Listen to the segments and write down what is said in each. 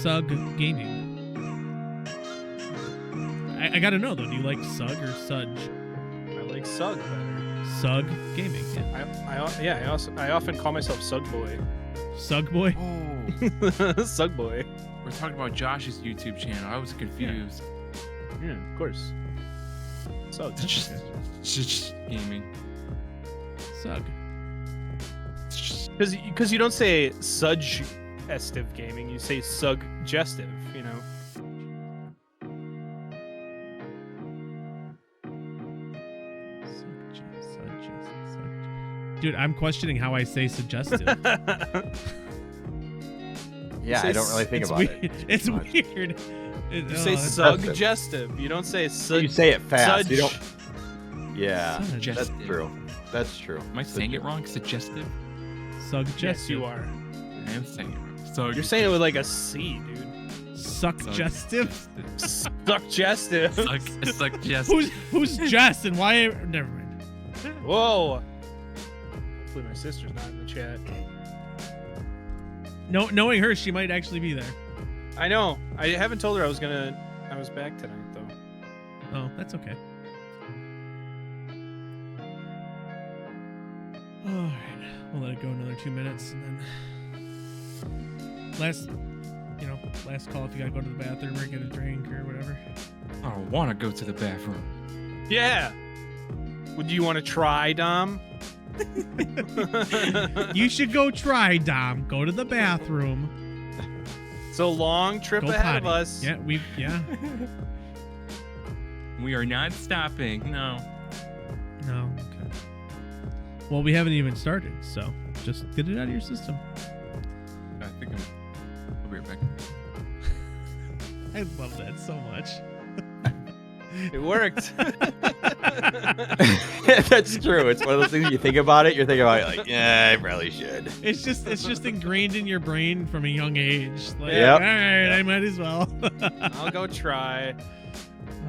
Sug Gaming. I gotta know though. Do you like Sug or Sudge? I like Sug better. Sug Gaming. Yeah. I often call myself Sug Boy. Sug Boy. Oh, Sug Boy. we're talking about Josh's YouTube channel. I was confused. Yeah, of course. Sug. Just gaming. Sug. Because you don't say suggestive gaming, you say suggestive, you know. Dude, I'm questioning how I say suggestive. Yeah, I don't really think about it. It's weird. You say suggestive. You don't say You say it fast. You Sudge. don't. Yeah, that's Suggestive. true. That's true. Am I saying it wrong? Suggestive? Suggestive. Yes, you are. I am saying it wrong. So You're saying it with like a C, dude. Suggestive. Suggestive. Suggestive. Who's Jess and why? Never mind. Whoa. Hopefully my sister's not in the chat. No, knowing her, she might actually be there. I know. I haven't told her I was back tonight though. Oh, that's okay. All right, we'll let it go another 2 minutes, and then last call if you gotta go to the bathroom or get a drink or whatever. I don't want to go to the bathroom. Yeah. Would you want to try, Dom? You should go try, Dom. Go to the bathroom. It's a long trip Go ahead potty. of us. Yeah. We are not stopping. No. No. Okay. Well, we haven't even started, so just get it out of your system. I think I'll be right back. I love that so much. It worked. That's true. It's one of those things you think about it. You're thinking about it like, yeah, I probably should. It's just ingrained in your brain from a young age. Like, Yep. all right, I might as well. I'll go try.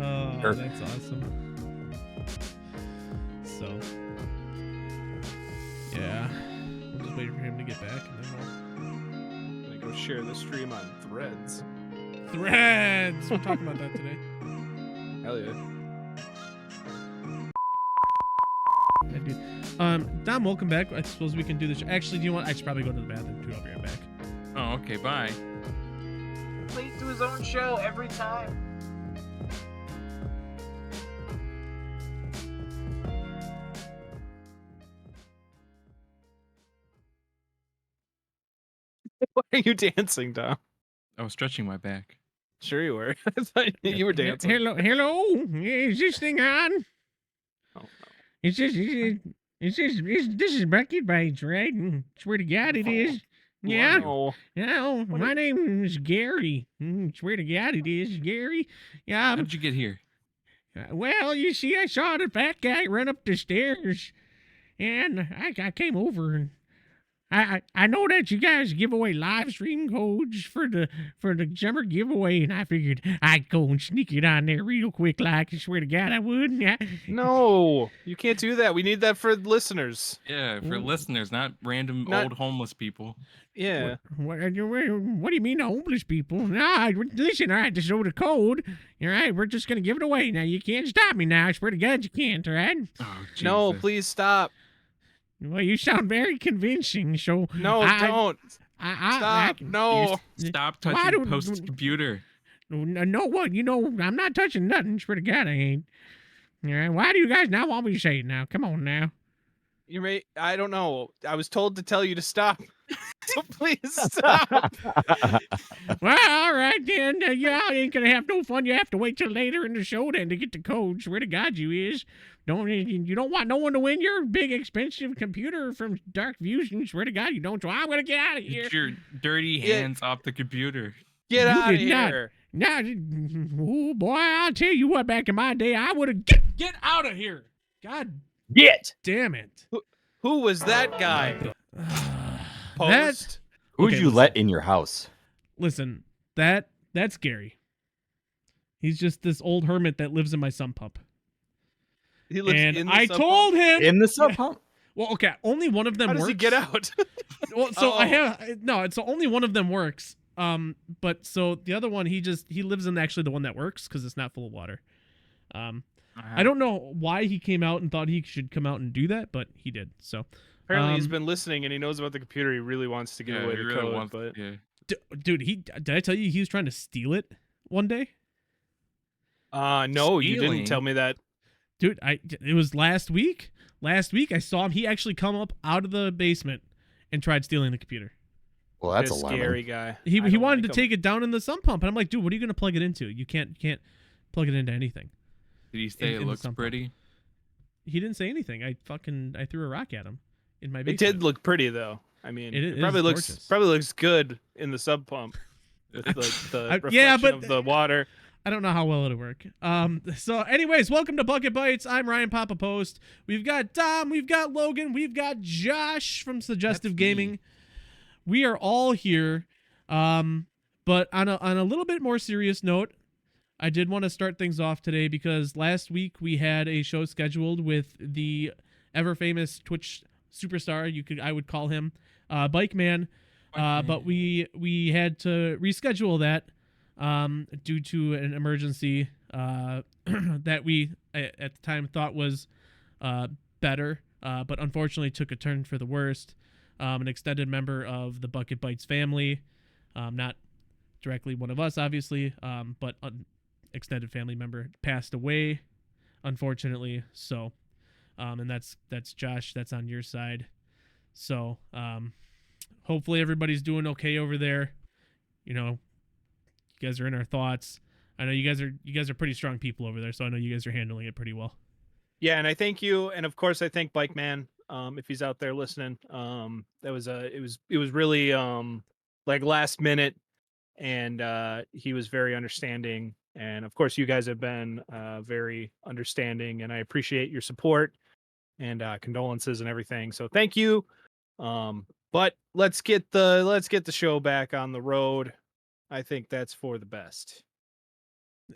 Oh, Perfect. that's awesome. So, yeah, we'll just wait for him to get back, and then I'm gonna go share the stream on Threads. we'll Threads. We're talking about that today. Hell yeah. Yeah, dude. Dom, welcome back. I suppose we can do this. Actually, do you want? I should probably go to the bathroom too. I'll be right back. Oh, okay. Bye. Late to his own show every time. Why are you dancing, Dom? I was stretching my back. Sure you were. I thought you were dancing. Hello. Is this thing on? Oh, no. This is Bucket Bytes, right? Swear to God, it is. Yeah. Wow. Yeah, my name is Gary. Swear to God, it is Gary. Yeah. How did you get here? Well, you see, I saw the fat guy run up the stairs, and I came over, and I know that you guys give away live stream codes for the summer giveaway, and I figured I'd go and sneak it on there real quick, like I swear to God I would. Yeah. No, you can't do that. We need that for listeners. Yeah, for listeners, not random old homeless people. Yeah. What do you mean, the homeless people? Nah, listen, all right, this is over the code. All right, we're just gonna give it away. Now you can't stop me. Now I swear to God you can't. All right. Oh, Jesus. No, please stop. Well, you sound very convincing. So No, don't. Stop. No. Stop Why touching do- Post's computer. No, what? You know, I'm not touching nothing. Swear to God, I ain't. All right. Why do you guys not want me to say it now? Come on now. You may. I don't know. I was told to tell you to stop. So please stop. Well, all right then. Yeah, I ain't gonna have no fun. You have to wait till later in the show then to get the code. Swear to God, you don't want no one to win your big expensive computer from Dark Fusion. Swear to God, you don't. So I'm gonna get out of here. Get your dirty hands off the computer. Get You out of did not. here. Now, oh boy, I'll tell you what. Back in my day, I would have get out of here. God Get. damn it. Who was that guy? Post. Who'd Okay, you let in your house? Listen, that's Gary. He's just this old hermit that lives in my sump pump. He lives And in the I sub told him. In the sub pump? Well, okay, only one of them How does works. he get out? Well, so Oh. I have no. It's only one of them works. But so the other one, he lives in actually the one that works because it's not full of water. I don't know why he came out and thought he should come out and do that, but he did. So Apparently he's been listening and he knows about the computer. He really wants to give away the code, but dude, did I tell you he was trying to steal it one day? no, you didn't tell me that. Dude, it was last week. Last week I saw him. He actually come up out of the basement and tried stealing the computer. Well, that's a a scary guy. He wanted to take it down in the sump pump, and I'm like, dude, what are you gonna plug it into? You can't plug it into anything. Did he say it looks pretty? Pump. He didn't say anything. I threw a rock at him in my basement. It did look pretty though. I mean, it probably looks good in the sub pump with the reflection of the water. I don't know how well it'll work. So anyways, welcome to Bucket Bytes. I'm Ryan Papa Post. We've got Dom, we've got Logan, we've got Josh from Suggestive Gaming. We are all here. But on a little bit more serious note, I did want to start things off today because last week we had a show scheduled with the ever famous Twitch superstar, I would call him, Bike Man. But we had to reschedule that due to an emergency that we at the time thought was better, but unfortunately took a turn for the worst. An extended member of the Bucket Bytes family, not directly one of us, obviously, but extended family member passed away, unfortunately. So, and that's Josh. That's on your side. So, hopefully everybody's doing okay over there. You know, you guys are in our thoughts. I know you guys are pretty strong people over there, so I know you guys are handling it pretty well. Yeah, and I thank you, and of course I thank Bike Man, if he's out there listening. That was it was really like last minute, and he was very understanding, and of course you guys have been very understanding, and I appreciate your support and condolences and everything. So thank you. But let's get the show back on the road. I think that's for the best.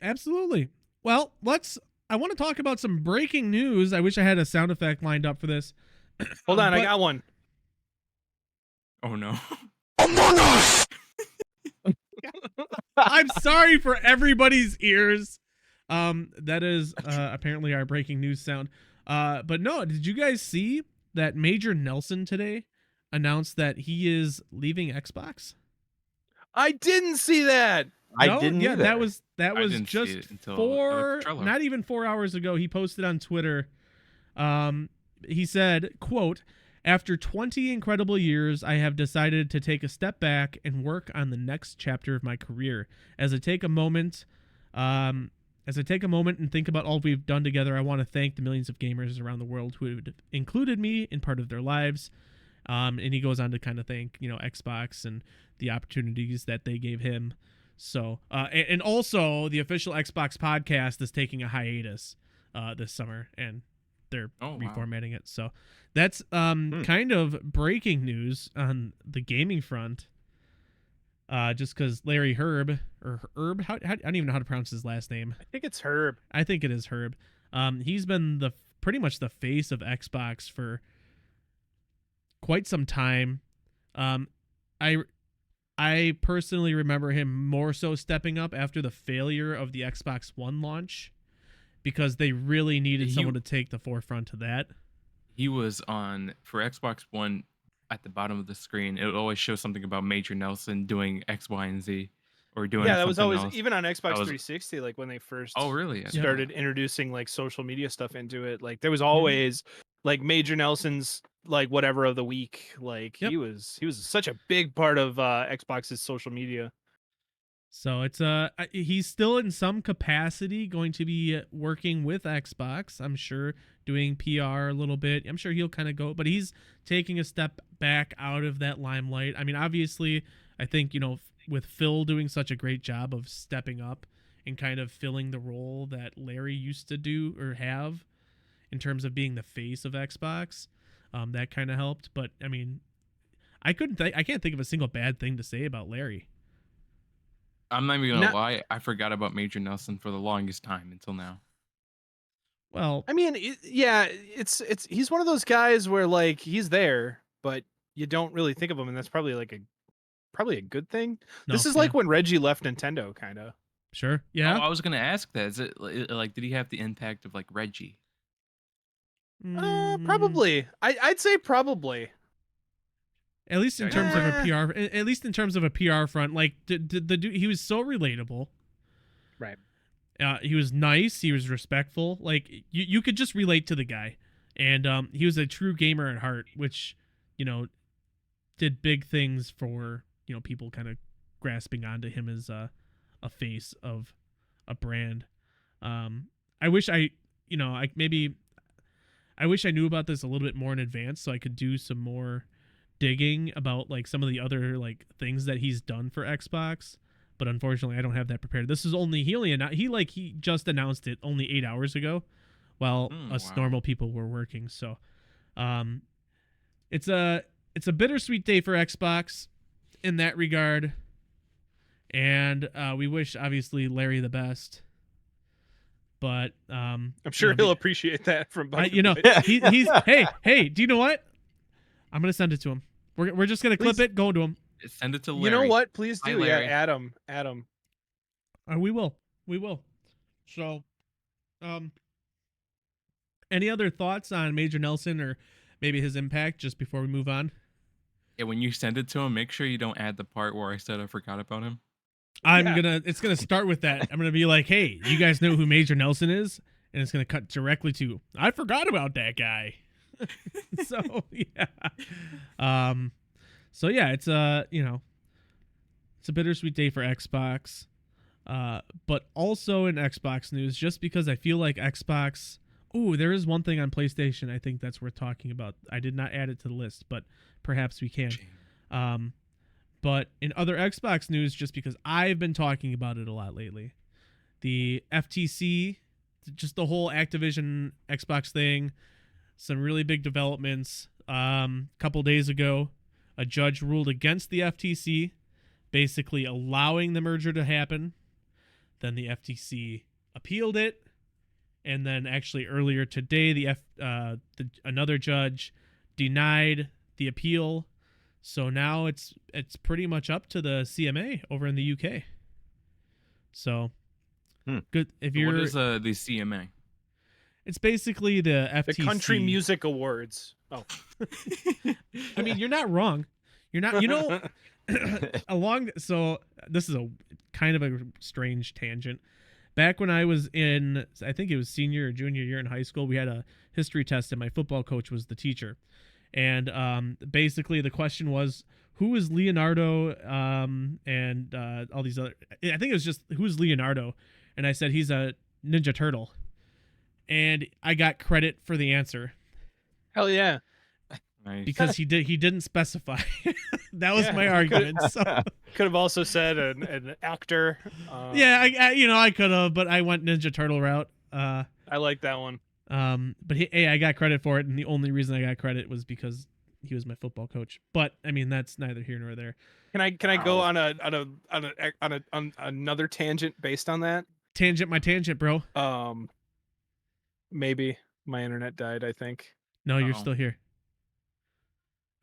Absolutely. Well, I want to talk about some breaking news. I wish I had a sound effect lined up for this. Hold on, I got one. Oh no. Among Us! I'm sorry for everybody's ears. That is apparently our breaking news sound. But no, did you guys see that Major Nelson today announced that he is leaving Xbox? I didn't see that. No? I didn't. Yeah, either. that was just not even 4 hours ago. He posted on Twitter. He said, quote, "After 20 incredible years, I have decided to take a step back and work on the next chapter of my career. As I take a moment and think about all we've done together, I want to thank the millions of gamers around the world who have included me in part of their lives." And he goes on to kind of thank, Xbox and the opportunities that they gave him. So, and also the official Xbox podcast is taking a hiatus this summer, and they're reformatting it. So that's kind of breaking news on the gaming front. Just because Larry Herb, I don't even know how to pronounce his last name. I think it's Herb. I think it is Herb. He's been pretty much the face of Xbox for quite some time. I personally remember him more so stepping up after the failure of the Xbox One launch, because they really needed someone to take the forefront to that. He was on, for Xbox One, at the bottom of the screen, it would always show something about Major Nelson doing X, Y, and Z. Or doing that was always else. Even on Xbox 360, like when they first started introducing like social media stuff into it, like there was always like Major Nelson's like whatever of the week. Like he was such a big part of Xbox's social media. So it's he's still in some capacity going to be working with Xbox, I'm sure, doing PR a little bit. I'm sure he'll kind of go, but he's taking a step back out of that limelight. I mean, obviously, I think, with Phil doing such a great job of stepping up and kind of filling the role that Larry used to do or have in terms of being the face of Xbox, that kind of helped. But I mean, I can't think of a single bad thing to say about Larry. I'm not even gonna lie, I forgot about Major Nelson for the longest time until now. Well, I mean, it's he's one of those guys where like he's there, but you don't really think of him, and that's probably like probably a good thing. No, This is yeah. like when Reggie left Nintendo, kind of. Sure. Oh, Yeah. I was gonna ask that. Is it like did he have the impact of like Reggie? Mm, Probably. I'd say probably. At least in Yeah, terms of a Eh. PR, at least in terms of a PR front, like the dude, he was so relatable. Right. He was nice. He was respectful. Like you could just relate to the guy, and he was a true gamer at heart, which, you know, did big things for, you know, people kind of grasping onto him as a face of a brand. I wish I, you know, I wish I knew about this a little bit more in advance so I could do some more digging about like some of the other like things that he's done for Xbox, but unfortunately I don't have that prepared. This is only he just announced it only 8 hours ago while us Wow. normal people were working. So it's a bittersweet day for Xbox in that regard, and we wish obviously Larry the best, but I'm sure he'll appreciate that from Bucket you know, Bites. he's hey, do you know what? I'm gonna send it to him. We're just gonna clip Please. it, go to him. Send it to Larry. You know what? Please Hi, do. Yeah, Larry. Adam. We will. So, any other thoughts on Major Nelson or maybe his impact just before we move on? Yeah, when you send it to him, make sure you don't add the part where I said I forgot about him. It's gonna start with that. I'm gonna be like, hey, you guys know who Major Nelson is? And it's gonna cut directly to, I forgot about that guy. So yeah. So yeah, it's you know, it's a bittersweet day for Xbox. But also in Xbox news, just because I feel like Xbox. Oh, there is one thing on PlayStation I think that's worth talking about. I did not add it to the list, but perhaps we can. But in other Xbox news, just because I've been talking about it a lot lately, the FTC, just the whole Activision Xbox thing, some really big developments. Couple days ago, a judge ruled against the FTC, basically allowing the merger to happen. Then the FTC appealed it, and then actually earlier today, another judge denied the appeal. So now it's pretty much up to the CMA over in the UK. So good if you're. What is the CMA? It's basically the FTC. The Country Music Awards. Oh. I mean, you're not wrong. You're not. You know, so this is a kind of a strange tangent. Back when I was in, I think it was senior or junior year in high school, we had a history test, and my football coach was the teacher. And basically, the question was, who is Leonardo? And all these other. I think it was just who's Leonardo, and I said he's a Ninja Turtle, and I got credit for the answer. Hell yeah. Nice. Because he didn't specify. That was Yeah, my you argument. So. Could have also said an actor. Yeah, I could have, but I went Ninja Turtle route. I like that one. But hey, I got credit for it, and the only reason I got credit was because he was my football coach. But I mean, that's neither here nor there. Can I go on another tangent based on that? Tangent, my tangent, bro. Maybe my internet died. I think. No, you're Uh-oh. still here.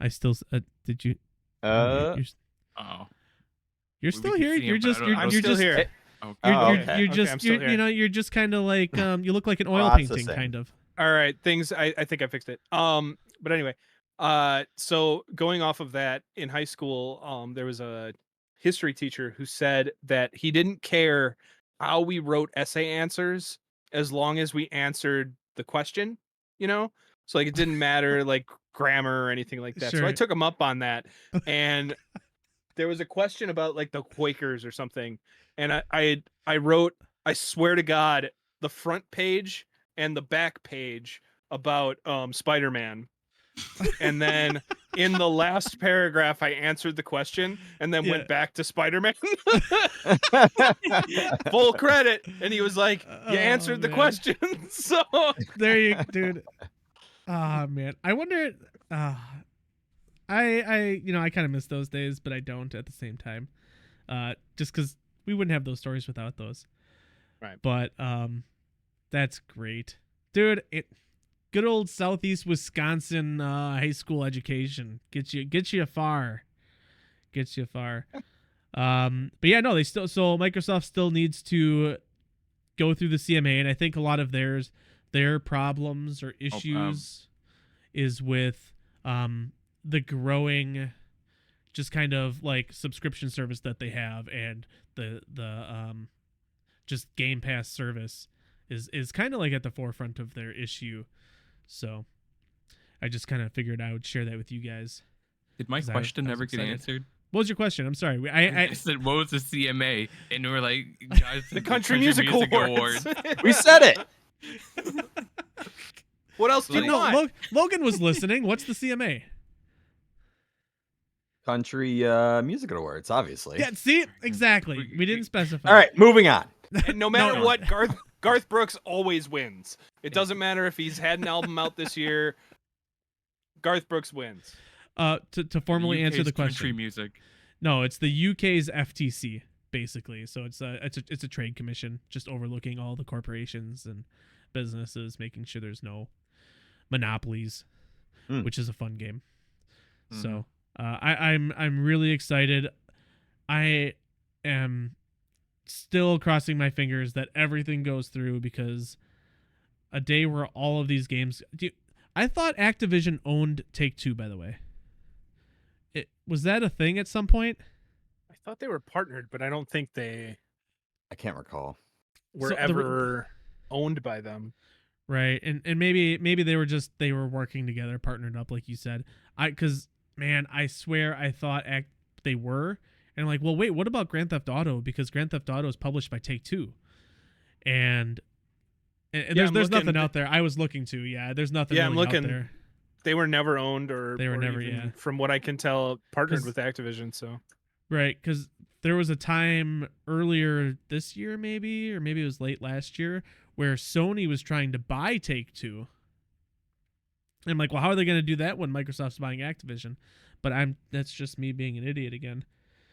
I still did you? Oh. You're still here. see You're him, but just I you're don't- I'm you're still just here. Okay. you're okay. you're Okay, just I'm still you're, here. you know you're just kind of like you look like an oil painting Processing. kind of. All right, things. I think I fixed it. But anyway, so going off of that, in high school, there was a history teacher who said that he didn't care how we wrote essay answers as long as we answered the question. You know, so like it didn't matter like grammar or anything like that. So I Sure. took him up on that, and there was a question about like the Quakers or something, and I wrote, I swear to God, the front page and the back page about Spider-Man. And then in the last paragraph I answered the question and then Yeah. went back to Spider-Man. Full credit. And he was like, you Oh, answered the man. question. So There you, dude. Ah, man. I wonder. I I kind of miss those days, but I don't at the same time. Just because we wouldn't have those stories without those. Right. But that's great, dude. Good old Southeast Wisconsin high school education gets you far. Gets you far. But yeah, no, Microsoft still needs to go through the CMA, and I think a lot of their problems or issues is with the growing just kind of like subscription service that they have, and the just Game Pass service is kind of like at the forefront of their issue. So I just kind of figured I would share that with you guys. Did my 'Cause I question was never get excited. answered? What was your question? I'm sorry. I said, what was the CMA? And we were like, Josh, The Country Music Awards. We said it. What else do you no, want? Logan was listening. What's the CMA? Country Music Awards, obviously. Yeah, see? Exactly. We didn't specify. All right, moving on. And no matter no. what, Garth Brooks always wins. It doesn't matter if he's had an album out this year. Garth Brooks wins. To formally answer the Country question. music. No, it's the UK's FTC basically. So it's a trade commission just overlooking all the corporations and businesses, making sure there's no monopolies, which is a fun game. So I'm really excited. I am still crossing my fingers that everything goes through, because a day where all of these games. I thought Activision owned Take-Two, by the way. Was that a thing at some point? I thought they were partnered, but I don't think they I can't recall. were So ever owned by them. Right, and maybe they were working together, partnered up, like you said. Because man, I swear I thought they were, and I'm like, well, wait, what about Grand Theft Auto? Because Grand Theft Auto is published by Take-Two, and there's nothing out there. I was looking to, there's nothing. Yeah, really I'm looking. out there. They were never owned, or They were or never, even, from what I can tell, partnered 'Cause- with Activision. So Right, because there was a time earlier this year, maybe, or maybe it was late last year, where Sony was trying to buy Take-Two. And I'm like, well, how are they going to do that when Microsoft's buying Activision? But that's just me being an idiot again.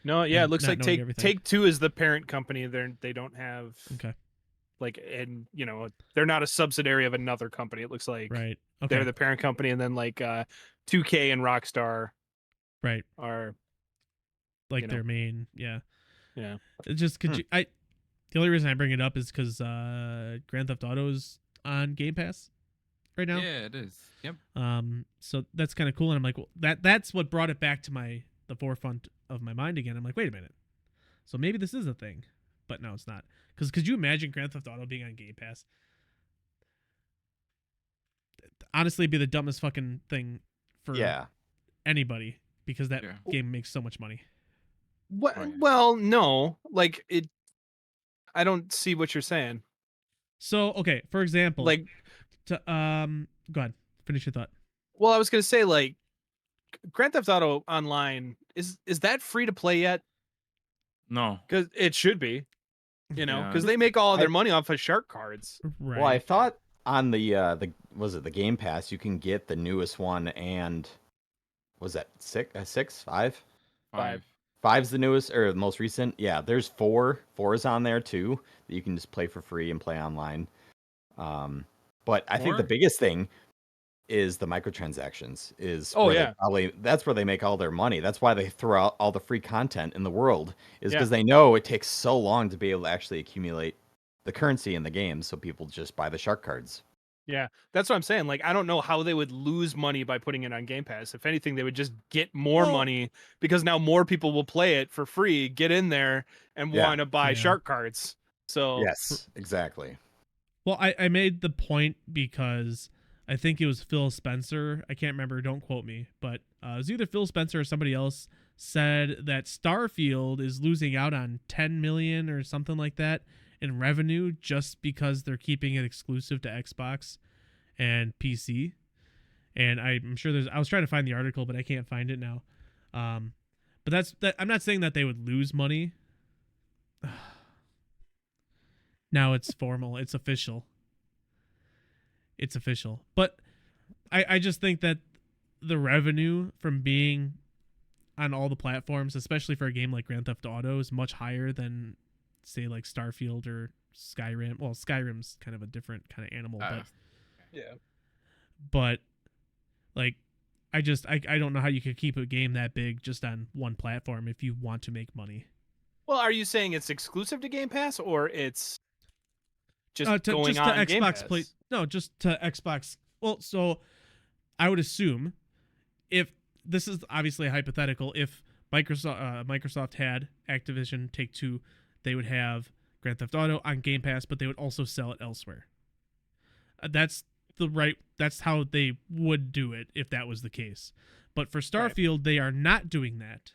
no, yeah, it And looks not like knowing everything. Take-Two is the parent company. They don't have Okay, they're not a subsidiary of another company. It looks like right. Okay, they're the parent company, and then 2K and Rockstar right. are Their main, yeah. yeah. It's just the only reason I bring it up is because Grand Theft Auto is on Game Pass right now. Yeah, it is. Yep. So that's kind of cool, and I'm like, well, that's what brought it back to the forefront of my mind again. I'm like, wait a minute, so maybe this is a thing, but no, it's not. Because could you imagine Grand Theft Auto being on Game Pass? Honestly, it'd be the dumbest fucking thing for anybody, because that game makes so much money. What? Right. Well, no, I don't see what you're saying. So okay, for example, Like, go ahead, finish your thought. well, I was gonna say Grand Theft Auto Online is that free to play yet? No. Because it should be, Yeah. because they make all of their money off of shark cards. Right. Well, I thought on the Game Pass you can get the newest one, and was that six, five? Five. Five's the newest or the most recent. Yeah, there's four's on there too that you can just play for free and play online. But I think the Four? biggest thing is the microtransactions. That's where they make all their money. That's why they throw out all the free content in the world, is because they know it takes so long to be able to actually accumulate the currency in the game, so people just buy the shark cards. Yeah, that's what I'm saying. I don't know how they would lose money by putting it on Game Pass. If anything, they would just get more money, because now more people will play it for free, get in there, and want to buy shark cards. So Yes, exactly. Well, I made the point because I think it was Phil Spencer. I can't remember. Don't quote me. But it was either Phil Spencer or somebody else said that Starfield is losing out on 10 million or something like that in revenue just because they're keeping it exclusive to Xbox and PC. And I'm sure I was trying to find the article, but I can't find it now. But that. I'm not saying that they would lose money. Now it's formal. It's official. It's official. But I just think that the revenue from being on all the platforms, especially for a game like Grand Theft Auto, is much higher than, say, like Starfield or Skyrim. Well, Skyrim's kind of a different kind of animal, but yeah, but like I don't know how you could keep a game that big just on one platform if you want to make money. Well, are you saying it's exclusive to Game Pass or it's just To going just on to Game Xbox Pass? No, just to Xbox. Well, so I would assume, if this is obviously hypothetical, if Microsoft had Activision Take-Two, they would have Grand Theft Auto on Game Pass, but they would also sell it elsewhere. That's how they would do it if that was the case. But for Starfield, they are not doing that.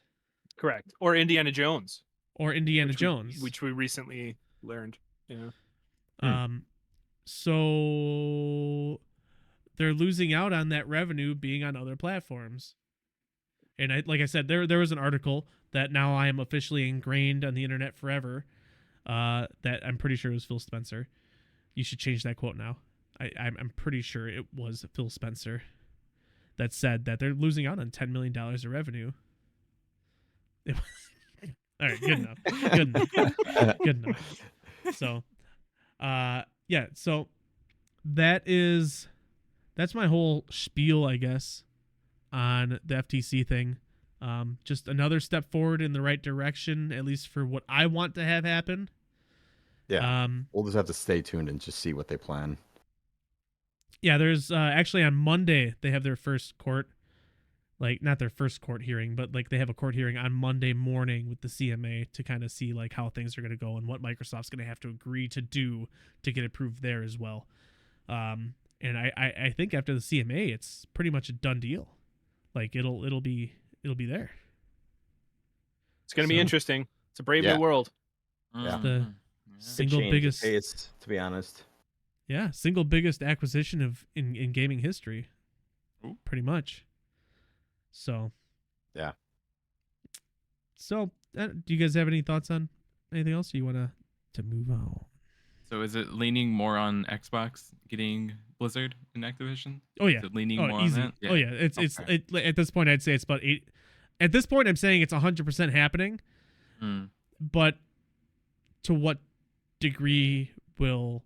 Correct. Or Indiana Jones. Or Indiana Jones, which we recently learned. Yeah. So they're losing out on that revenue being on other platforms. And like I said, there was an article that now I am officially ingrained on the internet forever. That I'm pretty sure it was Phil Spencer. You should change that quote now. I'm pretty sure it was Phil Spencer that said that they're losing out on $10 million of revenue. All right, good enough. Good enough. So, yeah. So that's my whole spiel, I guess, on the FTC thing. Just another step forward in the right direction, at least for what I want to have happen. Yeah. We'll just have to stay tuned and just see what they plan. Yeah, there's actually on Monday they have their first court, like not their first court hearing, but like they have a court hearing on Monday morning with the CMA to kind of see like how things are going to go and what Microsoft's going to have to agree to do to get approved there as well. And I think after the CMA, it's pretty much a done deal. Like it'll be there. It's going to be interesting. It's a brave new world. Yeah. The single biggest pace, to be honest. Yeah, single biggest acquisition in gaming history. Ooh. Pretty much. So. Yeah. So, do you guys have any thoughts on anything else? Or you want to move on? So is it leaning more on Xbox getting Blizzard and Activision? Oh yeah. Is it leaning more easy. on that? Yeah. Oh yeah. It's at this point I'd say it's about 8. At this point I'm saying it's 100% happening. But to what degree will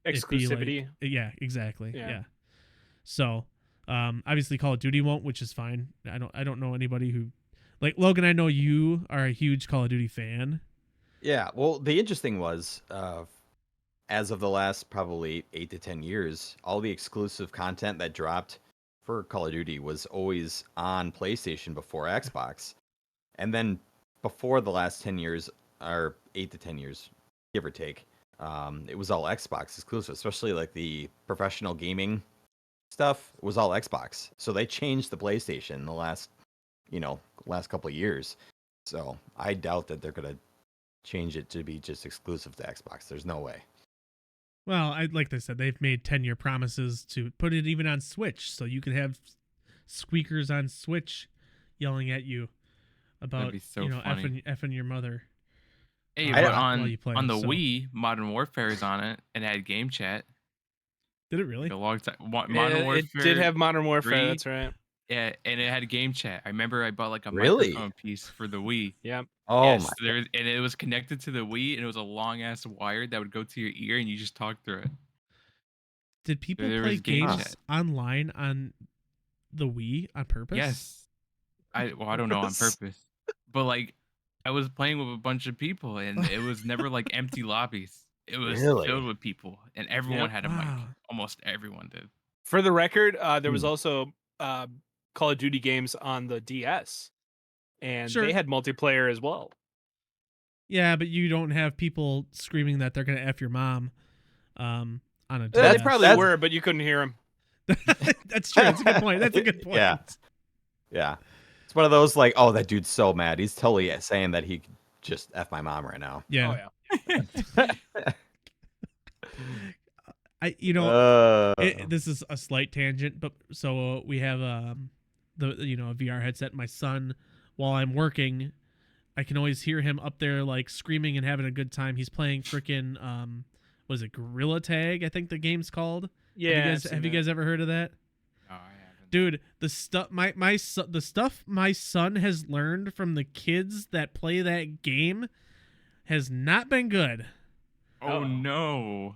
exclusivity? Yeah, exactly. Yeah. Yeah. So, obviously Call of Duty won't, which is fine. I don't know anybody who, like Logan. I know you are a huge Call of Duty fan. Yeah. Well, the interesting was, as of the last probably 8 to 10 years, all the exclusive content that dropped for Call of Duty was always on PlayStation before Xbox, and then before the last 10 years, or 8 to 10 years, give or take. It was all Xbox exclusive, especially like the professional gaming stuff. It was all Xbox. So they changed the PlayStation in the last couple of years. So I doubt that they're gonna change it to be just exclusive to Xbox. There's no way. Well, like I said, they've made 10-year promises to put it even on Switch, so you can have squeakers on Switch yelling at you about so funny. effing your mother. Hey, but on the so. Wii, Modern Warfare is on it and it had game chat. Did it really? A long time. Modern Warfare. It did have Modern Warfare. 3, that's right. Yeah, and it had game chat. I remember I bought like a Really? microphone piece for the Wii. Yeah. Oh yes, my! and it was connected to the Wii, and it was a long ass wire that would go to your ear, and you just talk through it. Did people There play was game games chat. online on the Wii on purpose? Yes. I don't know on purpose, but like I was playing with a bunch of people, and it was never like empty lobbies. It was Really? filled with people, and everyone had a mic. Wow. Almost everyone did. For the record, there was also Call of Duty games on the DS, and Sure. they had multiplayer as well. Yeah, but you don't have people screaming that they're gonna F your mom on a DS. They probably were, but you couldn't hear them. That's true. That's a good point. That's a good point. Yeah. Yeah. It's one of those like, oh, that dude's so mad. He's totally saying that he could just F my mom right now. Yeah. Oh yeah. This is a slight tangent, but so we have a VR headset. My son, while I'm working, I can always hear him up there like screaming and having a good time. He's playing freaking was it Gorilla Tag? I think the game's called. Yeah. Have you guys ever heard of that? No, I haven't. Dude, the stuff the stuff my son has learned from the kids that play that game has not been good. Oh no.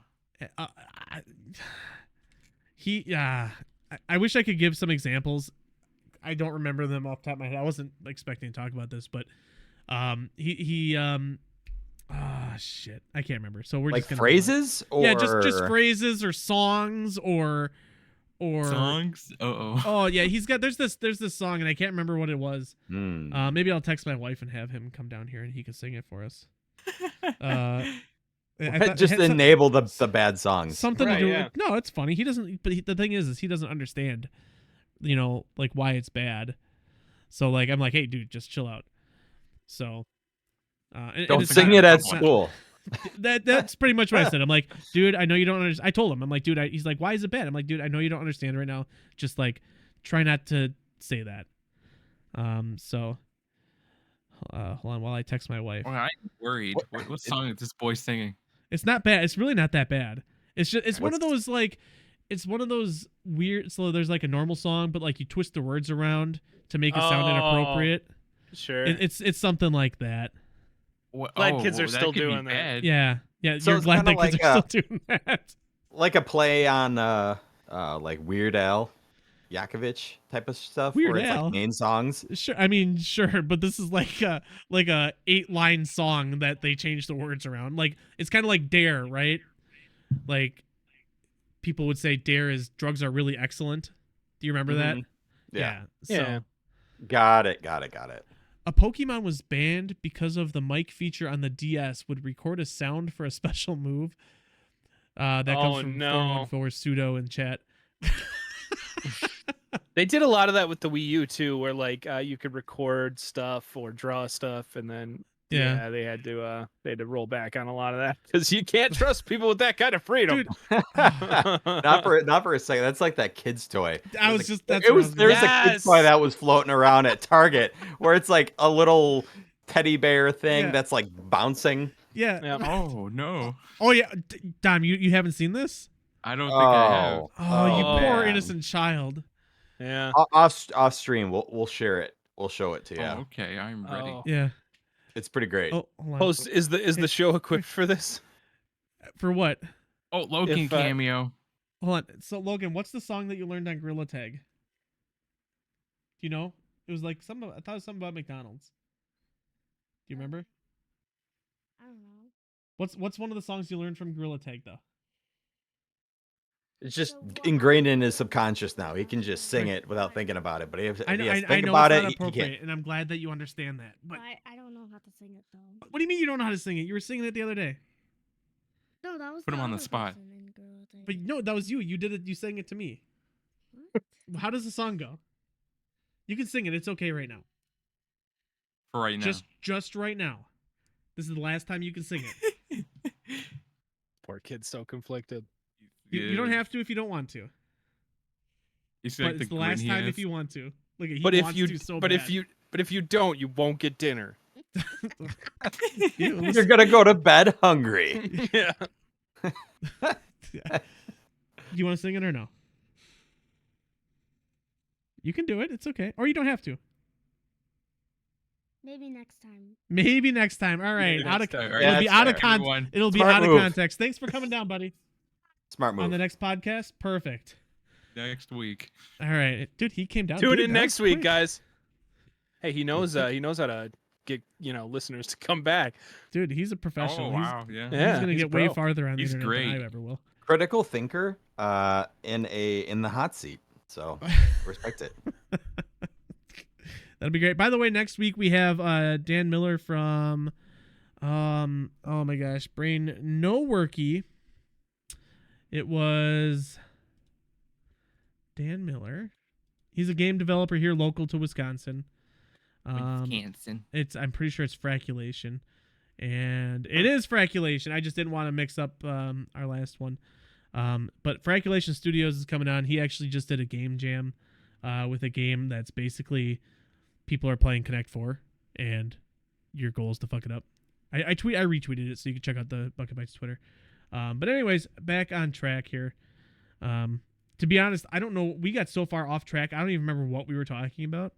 I wish I could give some examples. I don't remember them off the top of my head. I wasn't expecting to talk about this, but shit, I can't remember. So we're Like just gonna phrases, or yeah, just phrases or songs or Songs? oh yeah, there's this song and I can't remember what it was. Maybe I'll text my wife and have him come down here and he can sing it for us. Just enable the bad songs. Something Right, to do yeah. with, no, it's funny. He doesn't, but the thing is he doesn't understand, like why it's bad. So like I'm like, hey dude, just chill out. So Don't it's sing not- it at it's not- school. That's pretty much what I said. I'm like, dude, I know you don't understand. I told him, I'm like, dude, he's like, why is it bad? I'm like, dude, I know you don't understand right now. Just like, try not to say that. So, hold on while I text my wife. Well, I'm worried. What song is this boy singing? It's not bad. It's really not that bad. It's just, it's one of those like, it's one of those weird. So there's like a normal song, but like you twist the words around to make it sound inappropriate. Sure. It's something like that. Glad kids are that still could be doing that. bad. Yeah. So You're it's glad that kinda kids like, are still doing that. Like a play on like Weird Al Yankovic type of stuff, Weird where it's Al? like main songs. Sure, I mean, sure, but this is like a 8-line song that they change the words around. Like it's kind of like Dare, right? Like people would say Dare is drugs are really excellent. Do you remember that? Mhm. Yeah. So Yeah. Got it. a Pokemon was banned because of the mic feature on the DS would record a sound for a special move. That comes from 414 Pseudo in chat. They did a lot of that with the Wii U too, where like you could record stuff or draw stuff, and then Yeah. they had to roll back on a lot of that because you can't trust people with that kind of freedom. Dude, not for a second. That's like that kid's toy. that's There's what a I was gonna there's say. a kid's toy that was floating around at Target where it's like a little teddy bear thing Yeah. that's like bouncing. Yeah. Yeah. Oh no, Oh yeah, Dom, you haven't seen this? I don't think I have. Oh, you Oh, poor man. innocent child. Yeah. Off stream, we'll share it. We'll show it to you. Oh, okay, I'm ready. Oh. Yeah. It's pretty great. Oh, hold on. Post is the show equipped for this? For what? Oh, Logan If, cameo. Hold on. So Logan, what's the song that you learned on Gorilla Tag? Do you know? It was like I thought it was something about McDonald's. Do you remember? I don't know. What's one of the songs you learned from Gorilla Tag though? It's just ingrained in his subconscious now. He can just sing it without thinking about it. But if I he know, has to I think know about it's it, not he appropriate, can't. and I'm glad that you understand that. But I don't know how to sing it though. what do you mean you don't know how to sing it? You were singing it the other day. No, that was Put him on the other spot. person in Gorilla Tag. But no, that was you. You did it. You sang it to me. How does the song go? You can sing it. It's okay right now. For right now. Just right now. This is the last time you can sing it. Poor kid's so conflicted. You don't have to if you don't want to. You see, But like, it's the grin last he time has? if you want to. Look, he But if wants you to so but bad. if you don't, you won't get dinner. You're gonna go to bed hungry. Yeah. Do you want to sing it or no? You can do it. It's okay. Or you don't have to. Maybe next time. Maybe next time. All right. Maybe Out of next time. it'll Yeah, be that's out of fair. context. Everyone. It'll be Smart out of move. context. Thanks for coming down, buddy. Smart move. On the next podcast. Perfect. Next week. All right, dude. He came down. Tune Dude, in that next was week, quick. guys. Hey, he knows how to get listeners to come back. Dude, he's a professional. Oh wow, yeah. He's Yeah, gonna he's get a way pro. farther on the He's internet great. than I ever will. Critical thinker in the hot seat. So respect it. That'll be great. By the way, next week we have Dan Miller from oh my gosh, brain no worky. It was Dan Miller. He's a game developer here local to Wisconsin. Wisconsin. I'm pretty sure it's Fraculation. And it is Fraculation. I just didn't want to mix up our last one. But Fraculation Studios is coming on. He actually just did a game jam with a game that's basically people are playing Connect 4 and your goal is to fuck it up. I retweeted it so you can check out the Bucket Bytes Twitter. But anyways, back on track here. To be honest, I don't know. We got so far off track. I don't even remember what we were talking about.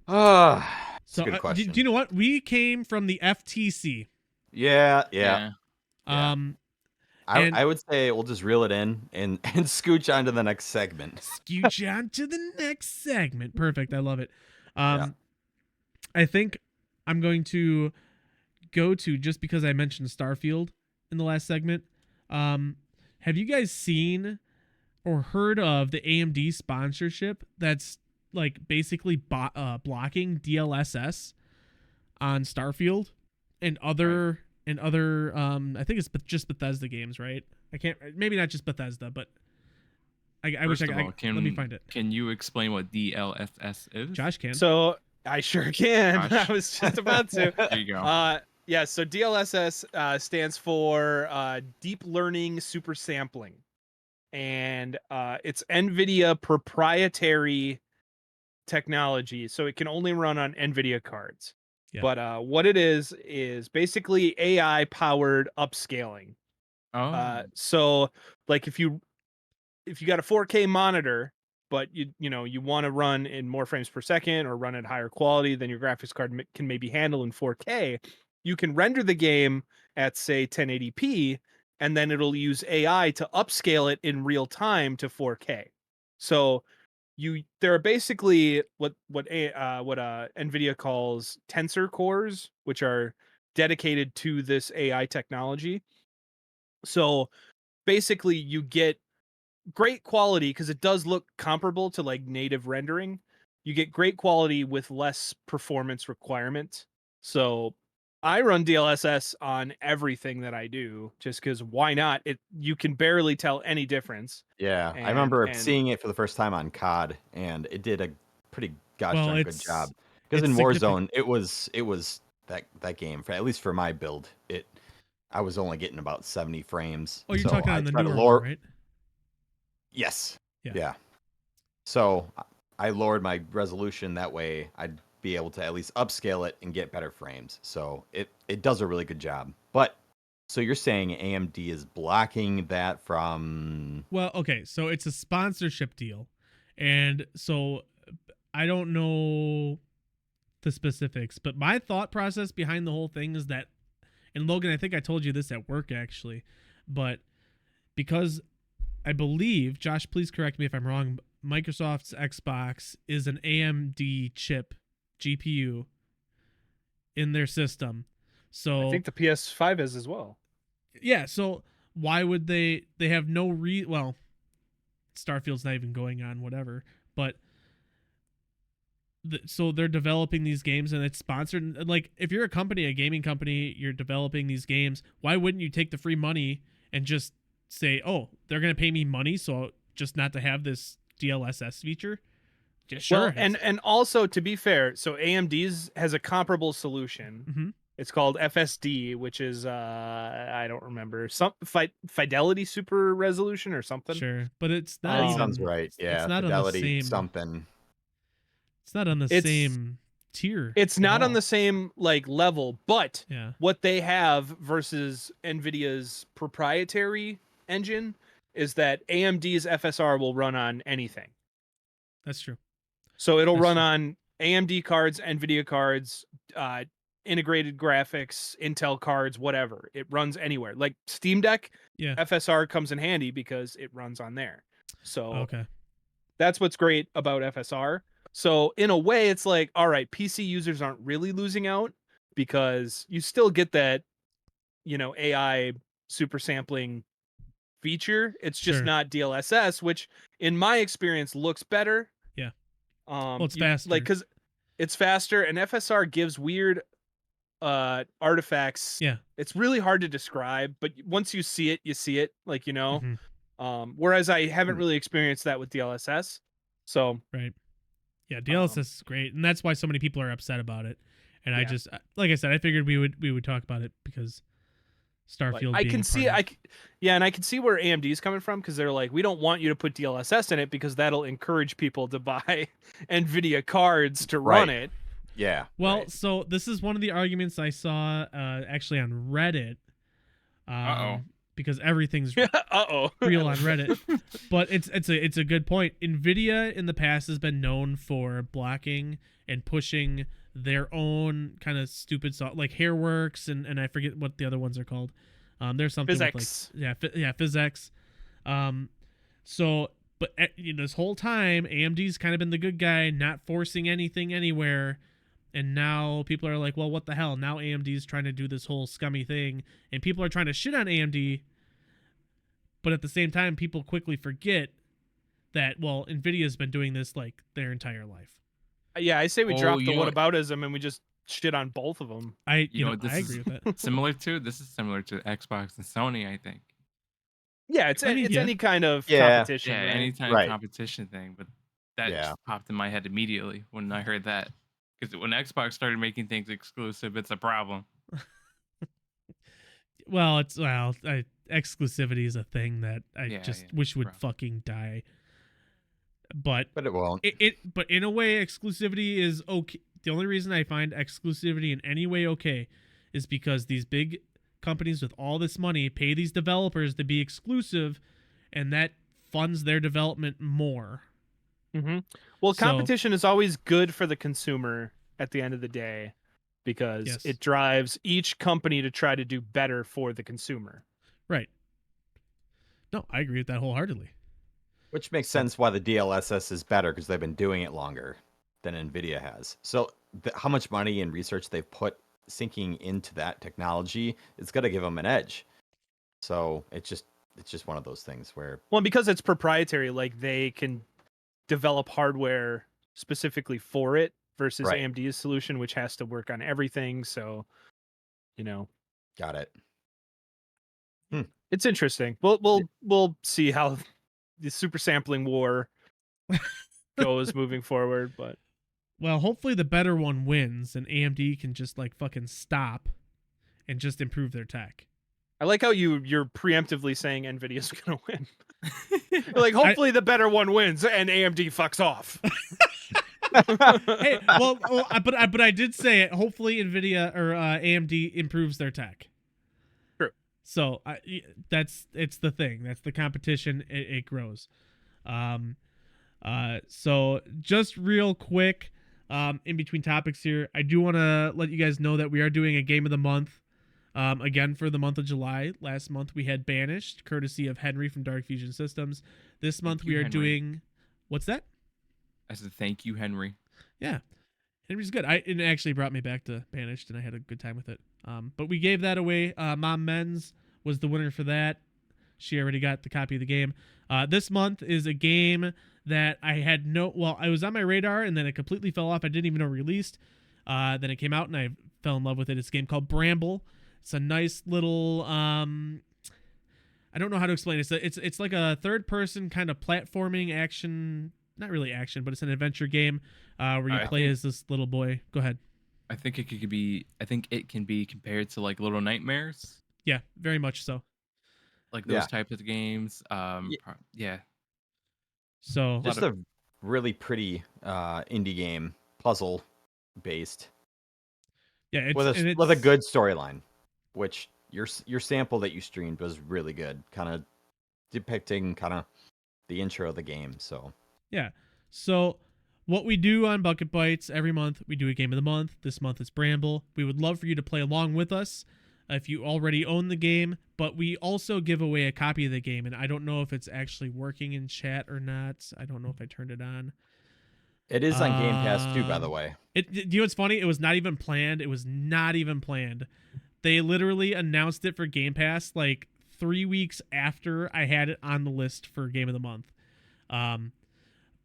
That's So a good question. do you know what? We came from the FTC. Yeah. Yeah. I would say we'll just reel it in and scooch on to the next segment. Scooch on to the next segment. Perfect. I love it. Yeah. I think I'm going to go to, just because I mentioned Starfield in the last segment. Have you guys seen or heard of the AMD sponsorship that's like basically blocking DLSS on Starfield and other I think it's just Bethesda games, right? I can't, maybe not just Bethesda, but I wish I could. Let me find it. Can you explain what DLSS is? Josh can. So I sure can. Josh. I was just about to. There you go. Yeah, so DLSS stands for Deep Learning Super Sampling. And it's NVIDIA proprietary technology, so it can only run on NVIDIA cards. Yeah. But what it is basically AI-powered upscaling. Oh. So like if you got a 4K monitor, but you want to run in more frames per second or run at higher quality than your graphics card can maybe handle in 4K, you can render the game at say 1080p, and then it'll use AI to upscale it in real time to 4K. So there are basically what NVIDIA calls tensor cores, which are dedicated to this AI technology. So basically you get great quality because it does look comparable to like native rendering. You get great quality with less performance requirement. So I run DLSS on everything that I do just because why not? You can barely tell any difference. Yeah, I remember seeing it for the first time on COD, and it did a pretty gosh darn good job. Because in Warzone, it was that game, at least for my build, I was only getting about 70 frames. Oh, you're talking on the newer one, right? Yes. Yeah. Yeah. So I lowered my resolution, that way I'd be able to at least upscale it and get better frames. So it does a really good job. But so you're saying AMD is blocking that from... Well, okay, so it's a sponsorship deal. And so I don't know the specifics, but my thought process behind the whole thing is that, and Logan, I think I told you this at work actually, but because I believe, Josh, please correct me if I'm wrong, Microsoft's Xbox is an AMD chip GPU in their system. So I think the PS5 is as well. Yeah, so why would they have no well, Starfield's not even going on, whatever, but so they're developing these games and it's sponsored. Like, if you're a gaming company, you're developing these games, why wouldn't you take the free money and just say, oh, they're going to pay me money, so just not to have this DLSS feature? Yeah, sure. Well, and also, to be fair, so AMD's has a comparable solution. Mm-hmm. It's called FSD, which is I don't remember, some Fidelity Super Resolution or something. Sure, but it's not even... Sounds right. Yeah, it's not Fidelity on the same something. It's not on the same tier. It's not on the same like level, but yeah, what they have versus NVIDIA's proprietary engine is that AMD's FSR will run on anything. That's true. So it'll run on AMD cards, NVIDIA cards, integrated graphics, Intel cards, whatever. It runs anywhere. Like Steam Deck, yeah, FSR comes in handy because it runs on there. So okay, that's what's great about FSR. So in a way, it's like, all right, PC users aren't really losing out because you still get that, AI super sampling feature. It's just not DLSS, which in my experience looks better. Yeah. Well, it's faster. Like, because it's faster, and FSR gives weird artifacts. Yeah. It's really hard to describe, but once you see it, you see it. Like, Mm-hmm. Whereas I haven't really experienced that with DLSS. So right. Yeah, DLSS is great, and that's why so many people are upset about it. And I just, like I said, I figured we would talk about it because Starfield. I can see, and I can see where AMD is coming from, because they're like, we don't want you to put DLSS in it because that'll encourage people to buy NVIDIA cards to run it. Yeah. Well, so this is one of the arguments I saw actually on Reddit. Because everything's real on Reddit. But it's a good point. NVIDIA in the past has been known for blocking and pushing their own kind of stupid like Hairworks and I forget what the other ones are called. There's something with like PhysX. PhysX. So, but this whole time, AMD's kind of been the good guy, not forcing anything anywhere. And now people are like, well, what the hell? Now AMD's trying to do this whole scummy thing, and people are trying to shit on AMD. But at the same time, people quickly forget that, well, NVIDIA's been doing this like their entire life. Yeah, I say we Oh, drop the you know what? whataboutism and we just shit on both of them. I You know what this I is agree with that. similar to? This is similar to Xbox and Sony, I think. Yeah, it's I mean, it's yeah. any kind of Yeah. competition, Yeah, right? any kind Right. of competition thing, but that Yeah. just popped in my head immediately when I heard that. Because when Xbox started making things exclusive, it's a problem. Well, exclusivity is a thing that I Yeah, just yeah, wish would rough. fucking die. But But it won't. but in a way, exclusivity is okay. The only reason I find exclusivity in any way okay is because these big companies with all this money pay these developers to be exclusive, and that funds their development more. Mm-hmm. Well, So- competition is always good for the consumer at the end of the day because Yes. it drives each company to try to do better for the consumer. Right. No, I agree with that wholeheartedly. Which makes sense why the DLSS is better because they've been doing it longer than NVIDIA has. So how much money and research they've put sinking into that technology is going to give them an edge. So it's just one of those things where Well, because it's proprietary, like they can develop hardware specifically for it versus Right. AMD's solution, which has to work on everything. So, got it. it's interesting. We'll see how the super sampling war goes moving forward, but Well, hopefully the better one wins, and AMD can just like fucking stop and just improve their tech. I like how you're preemptively saying Nvidia's gonna win. You're like, hopefully the better one wins and AMD fucks off. Hey, but I did say it. Hopefully, Nvidia or AMD improves their tech. True. So it's the thing. That's the competition. It grows. So just real quick, in between topics here, I do want to let you guys know that we are doing a game of the month. Again, for the month of July. Last month we had Banished, courtesy of Henry from Dark Fusion Systems. This month we are Henry. doing. What's that? I said thank you, Henry. Yeah, Henry's good. It actually brought me back to Banished, and I had a good time with it. But we gave that away. Mom Men's was the winner for that. She already got the copy of the game. This month is a game that I had it was on my radar, and then it completely fell off. I didn't even know it released. Then it came out, and I fell in love with it. It's a game called Bramble. It's a nice little I don't know how to explain it. It's like a third-person kind of platforming action. Not really action, but it's an adventure game where you play as this little boy. Go ahead. I think it can be compared to like Little Nightmares, Yeah, very much so. like those types of games. Yeah. So Just a really pretty indie game, puzzle based, yeah, with a good storyline, which your sample that you streamed was really good, kind of depicting kind of the intro of the game. So yeah. So what we do on Bucket Bites every month, we do a game of the month. This month is Bramble. We would love for you to play along with us if you already own the game, but we also give away a copy of the game, and I don't know if it's actually working in chat or not. I don't know if I turned it on. it is on Game Pass too, by the way. Do you know what's funny? It was not even planned. It was not even planned. They literally announced it for Game Pass like 3 weeks after I had it on the list for Game of the Month.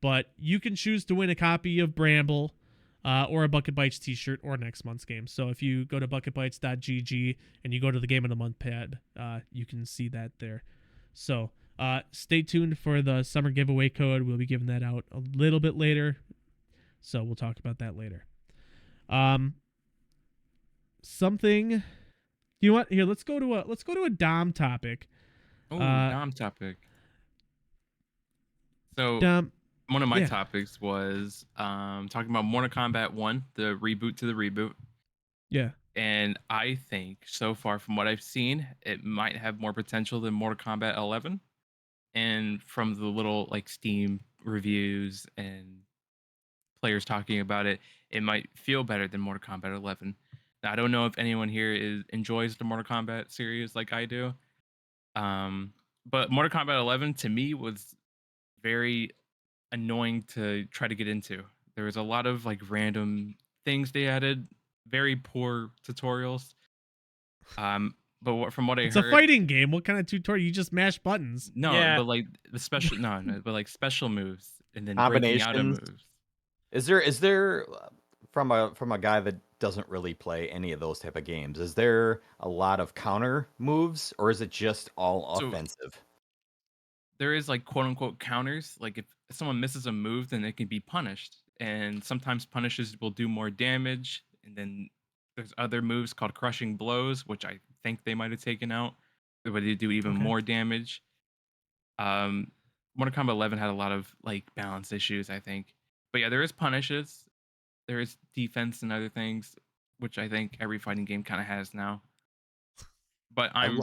But you can choose to win a copy of Bramble or a Bucket Bites t-shirt or next month's game. So if you go to bucketbites.gg and you go to the Game of the Month pad, you can see that there. So stay tuned for the summer giveaway code. We'll be giving that out a little bit later. So we'll talk about that later. Something. You know what? Here, let's go to a Dom topic. Oh, Dom topic. So Dom, one of my yeah. topics was talking about Mortal Kombat 1, the reboot to the reboot. Yeah. And I think so far from what I've seen, it might have more potential than Mortal Kombat 11. And from the little like Steam reviews and players talking about it, it might feel better than Mortal Kombat 11. I don't know if anyone here enjoys the Mortal Kombat series like I do. But Mortal Kombat 11 to me was very annoying to try to get into. There was a lot of like random things they added, very poor tutorials. From what I It's heard, a fighting game. What kind of tutorial? You just mash buttons. no, Yeah. but like the special, no, but like special moves and then breaking out of Combinations. moves. Is there from a guy that doesn't really play any of those type of games? Is there a lot of counter moves, or is it just all So- offensive? There is like quote unquote counters. Like if someone misses a move, then it can be punished. And sometimes punishes will do more damage. And then there's other moves called crushing blows, which I think they might have taken out, where they do even Okay. more damage. Mortal Kombat 11 had a lot of like balance issues, I think. But yeah, there is punishes, there is defense and other things, which I think every fighting game kind of has now. But I'm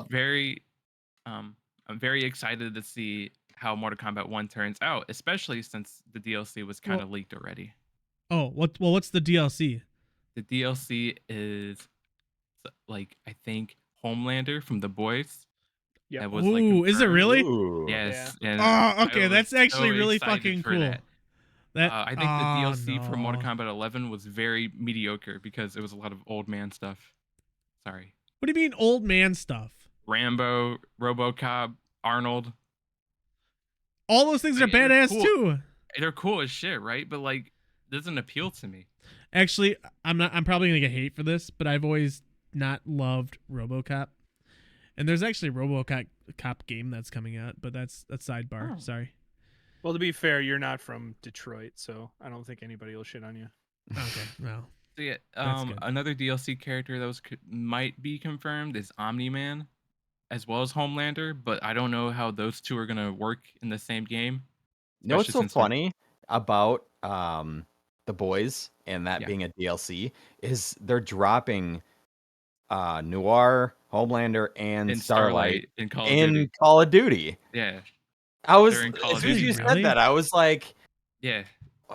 very excited to see how Mortal Kombat 1 turns out, especially since the DLC was kind of leaked already. Oh, what's the DLC? The DLC is like I think Homelander from The Boys. Yep. That was Ooh, like is it confirmed. really? Ooh. Yes. And Oh, okay, I was that's actually so really excited fucking for cool. that. That I think the DLC for Mortal no. Kombat 11 was very mediocre because it was a lot of old man stuff. Sorry. What do you mean old man stuff? Rambo, RoboCop, Arnold. All those things are Like, they're badass cool. too. They're cool as shit, right? But like, it doesn't appeal to me. Actually, I'm probably gonna get hate for this, but I've always not loved RoboCop. And there's actually a RoboCop game that's coming out, but that's a sidebar. Oh. Sorry. Well, to be fair, you're not from Detroit, so I don't think anybody will shit on you. Okay, well. So yeah, That's good. another DLC character that might be confirmed is Omni-Man, as well as Homelander. But I don't know how those two are gonna work in the same game. You know what's so especially since we're- funny about The Boys and that Yeah. being a DLC is they're dropping Noir, Homelander, and in Starlight in Call of Duty. in Call of Duty. Yeah, I was They're in Call as of soon as Duty. you Really? said that, I was like, yeah.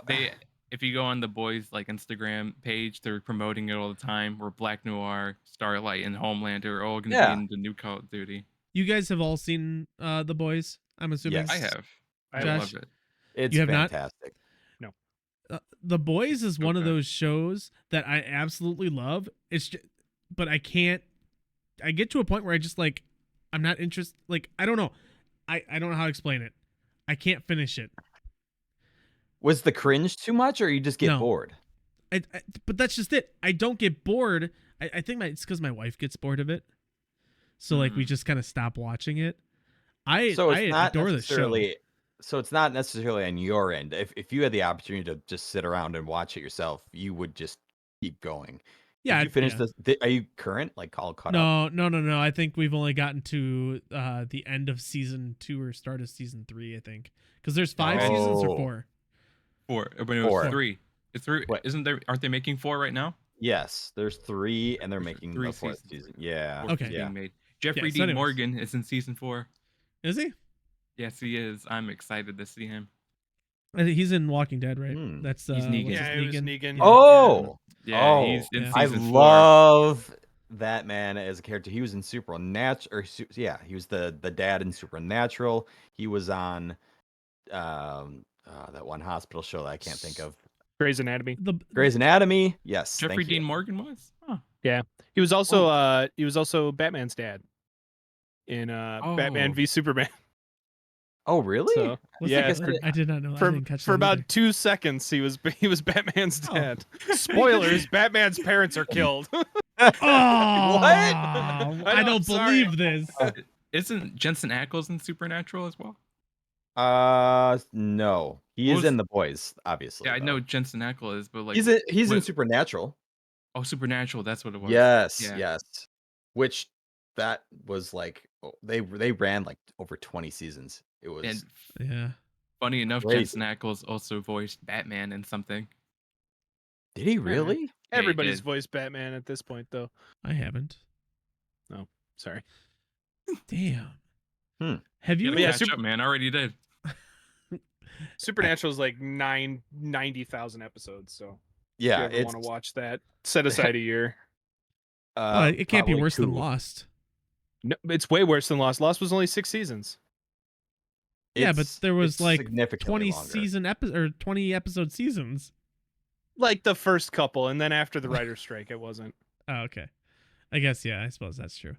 They if you go on the Boys like Instagram page, they're promoting it all the time. Where Black Noir, Starlight, and Homelander are all gonna Yeah. be in the new Call of Duty. You guys have all seen The Boys, I'm assuming. Yes. I have. I Josh? love it. it's You have not? fantastic. The Boys is one of Okay. those shows that I absolutely love. It's just, but I can't. I get to a point where I just like, I'm not interested. Like, I don't know. I don't know how to explain it. I can't finish it. Was the cringe too much, or you just get No. bored? But that's just it. I don't get bored. I think it's because my wife gets bored of it. So like we Mm. just kind of stop watching it. So I it's not adore the show. necessarily. So it's not necessarily on your end. If you had the opportunity to just sit around and watch it yourself, you would just keep going. Yeah. Did you finish yeah. this? Are you current? Like all caught up? No. I think we've only gotten to the end of season 2 or start of season 3. I think because there's 5 seasons or Oh. 4. 4. But it was Four. 3. It's 3. What? Isn't there? Aren't they making 4 right now? Yes, there's 3, and they're There's making 3 the 4th seasons. season. Yeah. Fourth is Okay. Yeah. being made. Jeffrey so Dean anyways. Morgan is in season 4. Is he? Yes, he is. I'm excited to see him. I think he's in Walking Dead, right? Hmm. That's He's Negan. what's Yeah, his, it was Negan. Negan. Yeah. Oh, Yeah, oh, he's in yeah. I season 4. love that man as a character. He was in Supernatural. Yeah, he was the dad in Supernatural. He was on that one hospital show that I can't think of. Grey's Anatomy. Grey's Anatomy. Yes, Jeffrey thank you. Dean Morgan was? Huh. He was also Batman's dad in Batman Oh. v Superman. Oh, really? So What's yeah, that? I did not know. I for didn't catch for that about either. 2 seconds he was Batman's Oh. dad. Spoilers: Batman's parents are killed. Oh, I I know, don't sorry. believe this. Isn't Jensen Ackles in Supernatural as well? No, he What is was- in The Boys, obviously. Yeah, I though. know Jensen Ackles is, but like he's in what- Supernatural. Oh, Supernatural. That's what it was. Yes, Yeah. yes. Which that was like they ran like over 20 seasons. It was And Yeah. funny enough, Crazy. Jensen Ackles also voiced Batman in something. Did he really? Yeah, he Everybody's did. voiced Batman at this point, though. I haven't. Sorry. Damn. Hmm. Have you? Yeah, Yeah, catch up, man. I already did. Supernatural is like 90,000 episodes, so if Yeah, you ever it's want to watch that, set aside a year. It can't be probably worse than 2. Lost. No, it's way worse than Lost. Lost was only 6 seasons. Yeah, but there was it's like significantly 20 longer. season or 20 episode seasons. Like the first couple, and then after the writer's strike, it wasn't. Oh, okay. I guess, yeah, I suppose that's true.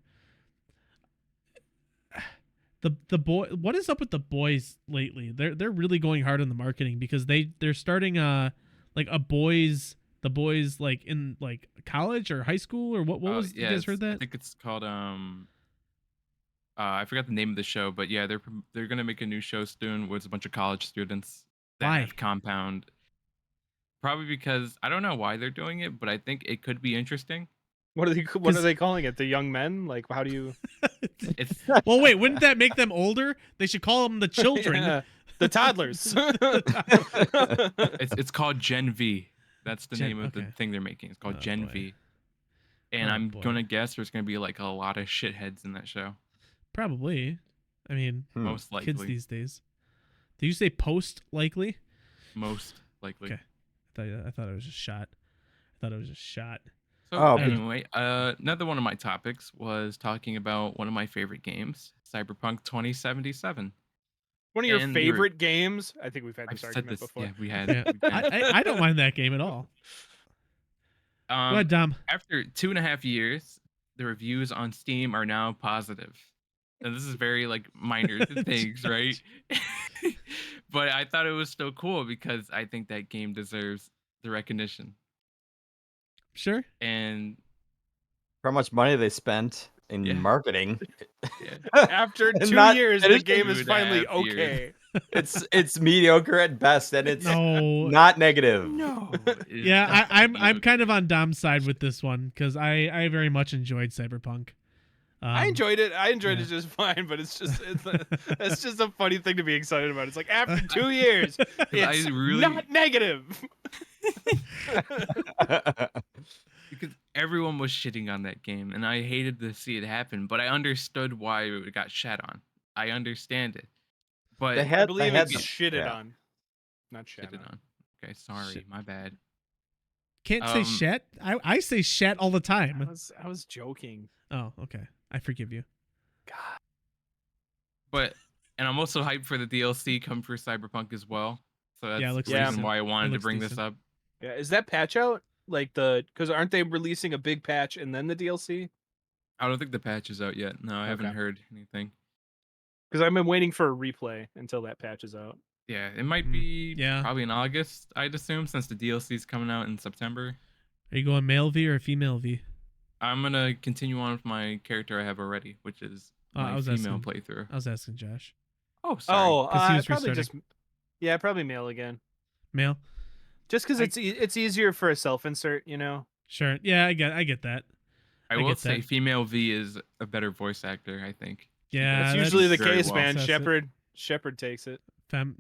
The boy, what is up with the boys lately? They're really going hard on the marketing because they're starting like the boys like in like college or high school or what was you guys heard that? I think it's called I forgot the name of the show, but yeah, they're gonna make a new show soon with a bunch of college students that Why? have compound. Probably because I don't know why they're doing it, but I think it could be interesting. What are they calling it? The young men? Like, how do you? It's Well, wait, wouldn't that make them older? They should call them the children. Yeah, the toddlers. it's called Gen V. That's the Gen- name of the okay. thing they're making. It's called Oh, Gen boy. V. And Oh, I'm boy. gonna guess there's gonna be like a lot of shitheads in that show. Probably. I mean, Most likely. kids these days. Did you say post likely? Most likely. Okay. I thought it was just shot. So Oh, anyway, another one of my topics was talking about one of my favorite games, Cyberpunk 2077. One of your And favorite games? I think we've had I've this said argument this. before. Yeah, we had. Yeah. we've had- I don't mind that game at all. Go ahead, Dom. After 2.5 years, the reviews on Steam are now positive. And this is very like minor things, right? But I thought it was still cool because I think that game deserves the recognition. Sure. And How much money they spent in Yeah. marketing. yeah, After And 2 not- years, it the is game is 2.5 finally years. okay. It's mediocre at best, and it's No. not negative. no. Yeah, I'm kind of on Dom's side with this one because I very much enjoyed Cyberpunk. I enjoyed it. I enjoyed yeah. it just fine, but it's just a funny thing to be excited about. It's like after 2 years, it's not negative. because everyone was shitting on that game, and I hated to see it happen. But I understood why it got shat on. I understand it, but They I had, believe they had it's some- shitted yeah. on, not shit shitted on. on. Okay, sorry, Shit. my bad. Can't say shat. I say shat all the time. I was joking. Oh, okay. I forgive you. God. But and I'm also hyped for the DLC coming for Cyberpunk as well. So that's Yeah, it looks the reason decent. why I wanted to looks bring this decent. up. Yeah, is that patch out? Like because aren't they releasing a big patch and then the DLC? I don't think the patch is out yet. No, I haven't Okay. heard anything. Because I've been waiting for a replay until that patch is out. Yeah, it might be yeah. probably in August, I'd assume, since the DLC is coming out in September. Are you going male V or female V? I'm gonna continue on with my character I have already, which is I my was female asking- playthrough. I was asking Josh. Oh, sorry. Oh, 'Cause he was probably restarting. probably male again. Male? Just because it's easier for a self insert, you know. Sure. Yeah, I get that. I I will get say that. female V is a better voice actor, I think. Yeah, That's usually the very case, well. man. That's it. Shepard takes it. Fem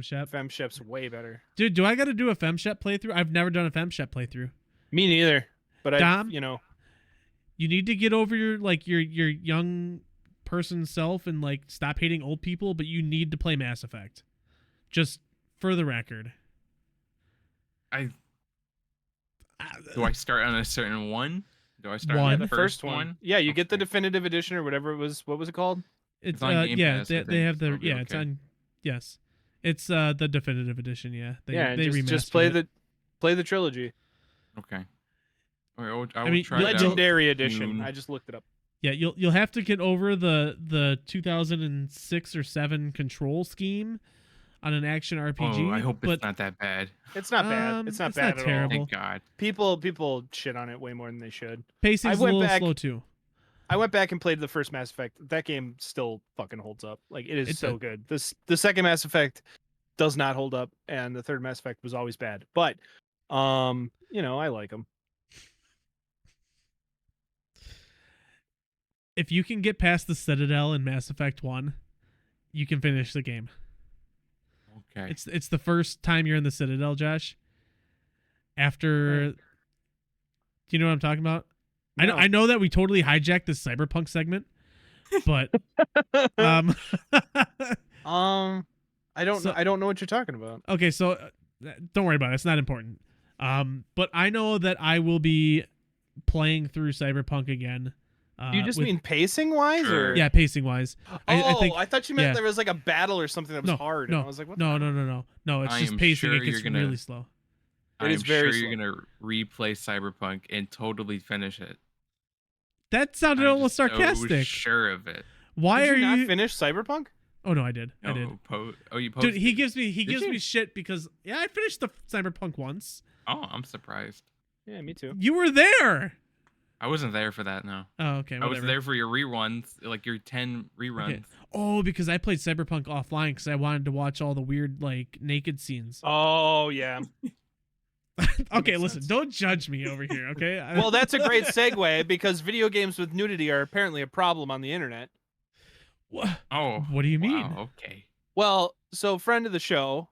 shep. Femshep's way better. Dude, do I got to do a fem shep playthrough? I've never done a fem shep playthrough. Me neither. But Dom? you You need to get over your young person self and like stop hating old people, but you need to play Mass Effect. Just for the record. Do I start on a certain one? Do I start One. on the first one. Yeah, you get the Okay. definitive edition or whatever it was. What was it called? It's on Game yeah, Pass, they I they think, have so the it'll be it's okay. on yes. It's the definitive edition, yeah. They Yeah, and they just remastered play it. the trilogy. Okay. All right, I will mean, try it out Legendary edition. soon. I just looked it up. Yeah, you'll have to get over the 2006 or 7 control scheme on an action RPG. Oh, I hope but it's not that bad. It's not bad. It's not it's bad not at terrible. Thank God. all. People shit on it way more than they should. pacing's a went little back- slow too. I went back and played the first Mass Effect. That game still fucking holds up. Like it is It's so a- good. The second Mass Effect does not hold up, and the third Mass Effect was always bad. But I like them. If you can get past the Citadel in Mass Effect 1, you can finish the game. Okay. It's the first time you're in the Citadel, Josh. After, do you know what I'm talking about? No. I know that we totally hijacked this cyberpunk segment, but um, I don't So- know. I don't know what you're talking about. okay, so don't worry about it. It's not important. But I know that I will be playing through Cyberpunk again. Do you just with- mean pacing wise, Sure. or yeah, pacing wise. I think I thought you meant yeah. there was like a battle or something that was hard. No, And I was like, what? no, the hell? no. It's I just am pacing. sure It gets you're gonna- really slow. It is I'm very sure you're slow. gonna replay Cyberpunk and totally finish it. That sounded I'm almost just sarcastic. So sure of it. Why Did are you not you? finish Cyberpunk? Oh no, I did. I did. You posted. Dude, he gives me you? shit because I finished the Cyberpunk once. Oh, I'm surprised. Yeah, me too. You were there. I wasn't there for that. No. Oh, okay. I was Whatever. there for your reruns, like your 10 reruns. Okay. Oh, because I played Cyberpunk offline because I wanted to watch all the weird like naked scenes. Oh yeah. Okay, makes listen, sense. don't judge me over here, okay? Well, that's a great segue because video games with nudity are apparently a problem on the internet. Oh. What do you mean? Wow, okay. Well, so friend of the show,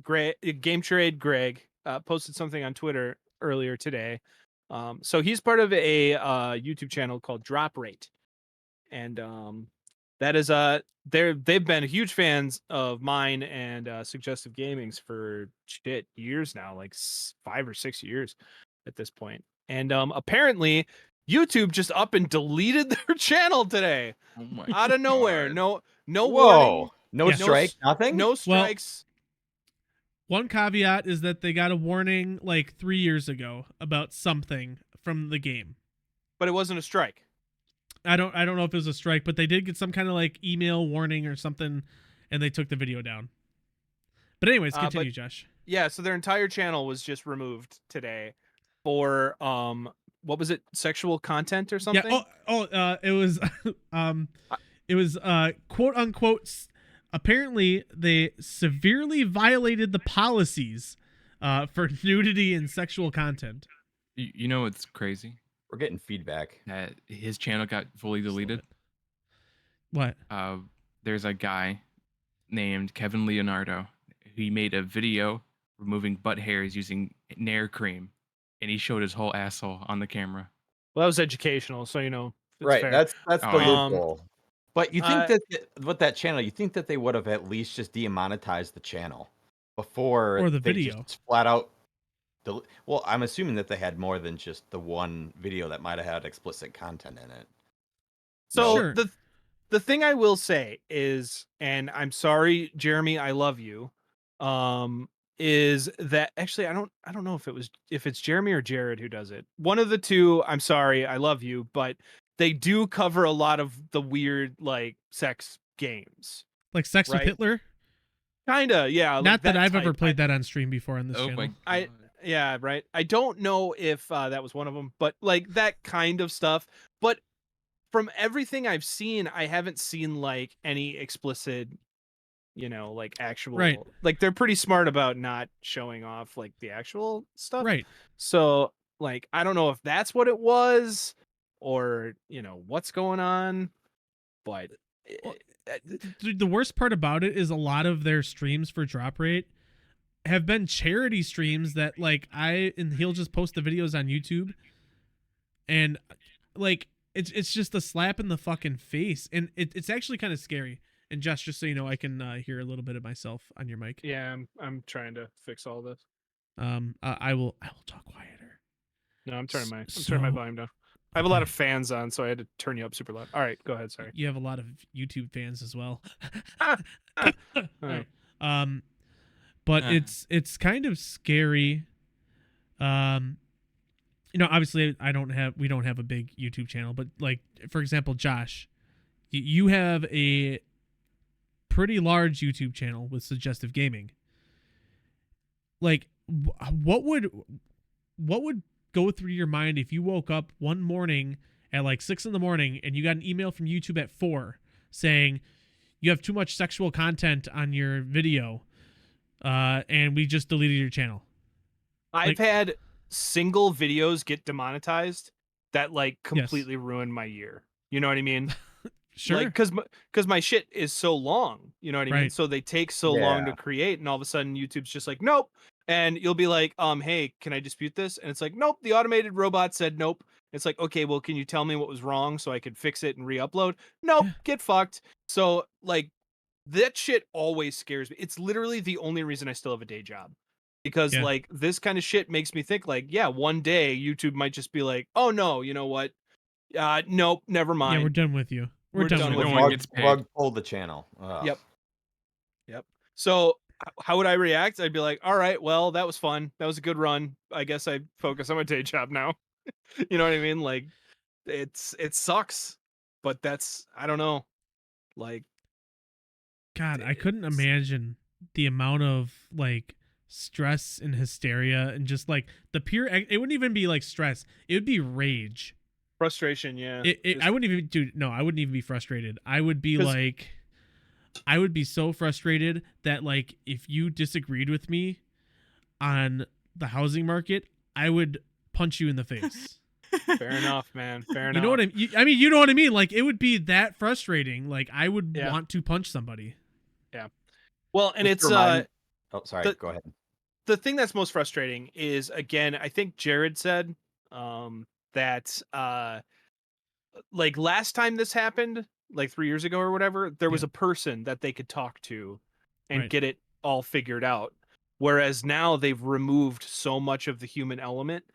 Greg, Game Trade Greg, posted something on Twitter earlier today. So he's part of a YouTube channel called Drop Rate, and that is they've been huge fans of mine and Suggestive Gaming's for years now, like 5 or 6 years at this point. And apparently YouTube just up and deleted their channel today Oh my out of nowhere. God. No Whoa. warning, No Yeah. strike, nothing? no strikes. One caveat is that they got a warning like 3 years ago about something from the game. But it wasn't a strike. I don't know if it was a strike, but they did get some kind of like email warning or something, and they took the video down. But anyways, But- continue, Josh. Yeah, so their entire channel was just removed today for what was it? Sexual content or something? Yeah. It was it was quote unquote. Apparently, they severely violated the policies for nudity and sexual content. You know what's crazy? We're getting feedback. That his channel got fully deleted. What? There's a guy named Kevin Leonardo. He made a video removing butt hairs using Nair cream, and he showed his whole asshole on the camera. Well, that was educational, so it's Right, fair. that's the Oh, yeah. loophole. But you think Uh, with that channel, you think that they would have at least just demonetized the channel before Or the they video. just flat out. Well, I'm assuming that they had more than just the one video that might have had explicit content in it. So Sure. the thing I will say is, and I'm sorry, Jeremy, I love you. Is that actually I don't know if it's Jeremy or Jared who does it. One of the two, I'm sorry, I love you, but they do cover a lot of the weird like sex games. Like Sex with Right. Hitler? Kinda, yeah. Not that I've ever type. played that on stream before on this Oh channel. my I- God. Yeah, right. I don't know if that was one of them, but like that kind of stuff. But from everything I've seen, I haven't seen like any explicit, like actual. Right. Like they're pretty smart about not showing off like the actual stuff. Right. So like I don't know if that's what it was, or what's going on, but. Well, Dude, the worst part about it is a lot of their streams for Drop Rate have been charity streams that like and he'll just post the videos on YouTube, and like it's just a slap in the fucking face, and it's actually kind of scary. And Josh, just so you know, I can hear a little bit of myself on your mic. Yeah, I'm trying to fix all this. I will talk quieter. No, I'm turning my So- volume down. I have a lot of fans on, so I had to turn you up super loud. All right, go ahead. Sorry. You have a lot of YouTube fans as well. Oh. Alright. But it's kind of scary. Obviously we don't have a big YouTube channel, but like for example, Josh, you have a pretty large YouTube channel with Suggestive Gaming. Like what would go through your mind if you woke up one morning at like 6 a.m. and you got an email from YouTube at 4 saying you have too much sexual content on your video, and we just deleted your channel? I've had single videos get demonetized that like completely ruined my year. You know what I mean? Sure. Like, because my shit is so long. You know what I mean? Right. So they take so long to Yeah. create, and all of a sudden YouTube's just like, nope. And you'll be like, hey, can I dispute this? And it's like, nope, the automated robot said nope. It's like, okay, well, can you tell me what was wrong so I could fix it and re-upload? Nope, Yeah. get fucked. So like that shit always scares me. It's literally the only reason I still have a day job. because Yeah. like this kind of shit makes me think like, yeah, one day YouTube might just be like, oh no, you know what? Nope, never Yeah, we're mind. done with you. We're We're done done with with you. No one Rug, gets paid. rug pulled the channel. Ugh. Yep. So how would I react? I'd be like, all right, well, that was fun. That was a good run. I guess I focus on my day job now. You know what I mean? Like it sucks, but that's, I don't know. Like God, I couldn't it's imagine the amount of like stress and hysteria and just like the pure. It wouldn't even be like stress. It would be rage. frustration. Yeah. I wouldn't even do. No, I wouldn't even be frustrated. I would be 'Cause- like, I would be so frustrated that like if you disagreed with me on the housing market, I would punch you in the face. Fair enough, man. Fair enough. You know what I mean? You know what I mean? Like it would be that frustrating. Like I would Yeah. want to punch somebody. Well, and Just it's to remind- Oh, sorry. Go ahead. the thing that's most frustrating is, again, I think Jared said that like last time this happened, like 3 years ago or whatever, there was Yeah. a person that they could talk to and Right. get it all figured out. Whereas now they've removed so much of the human element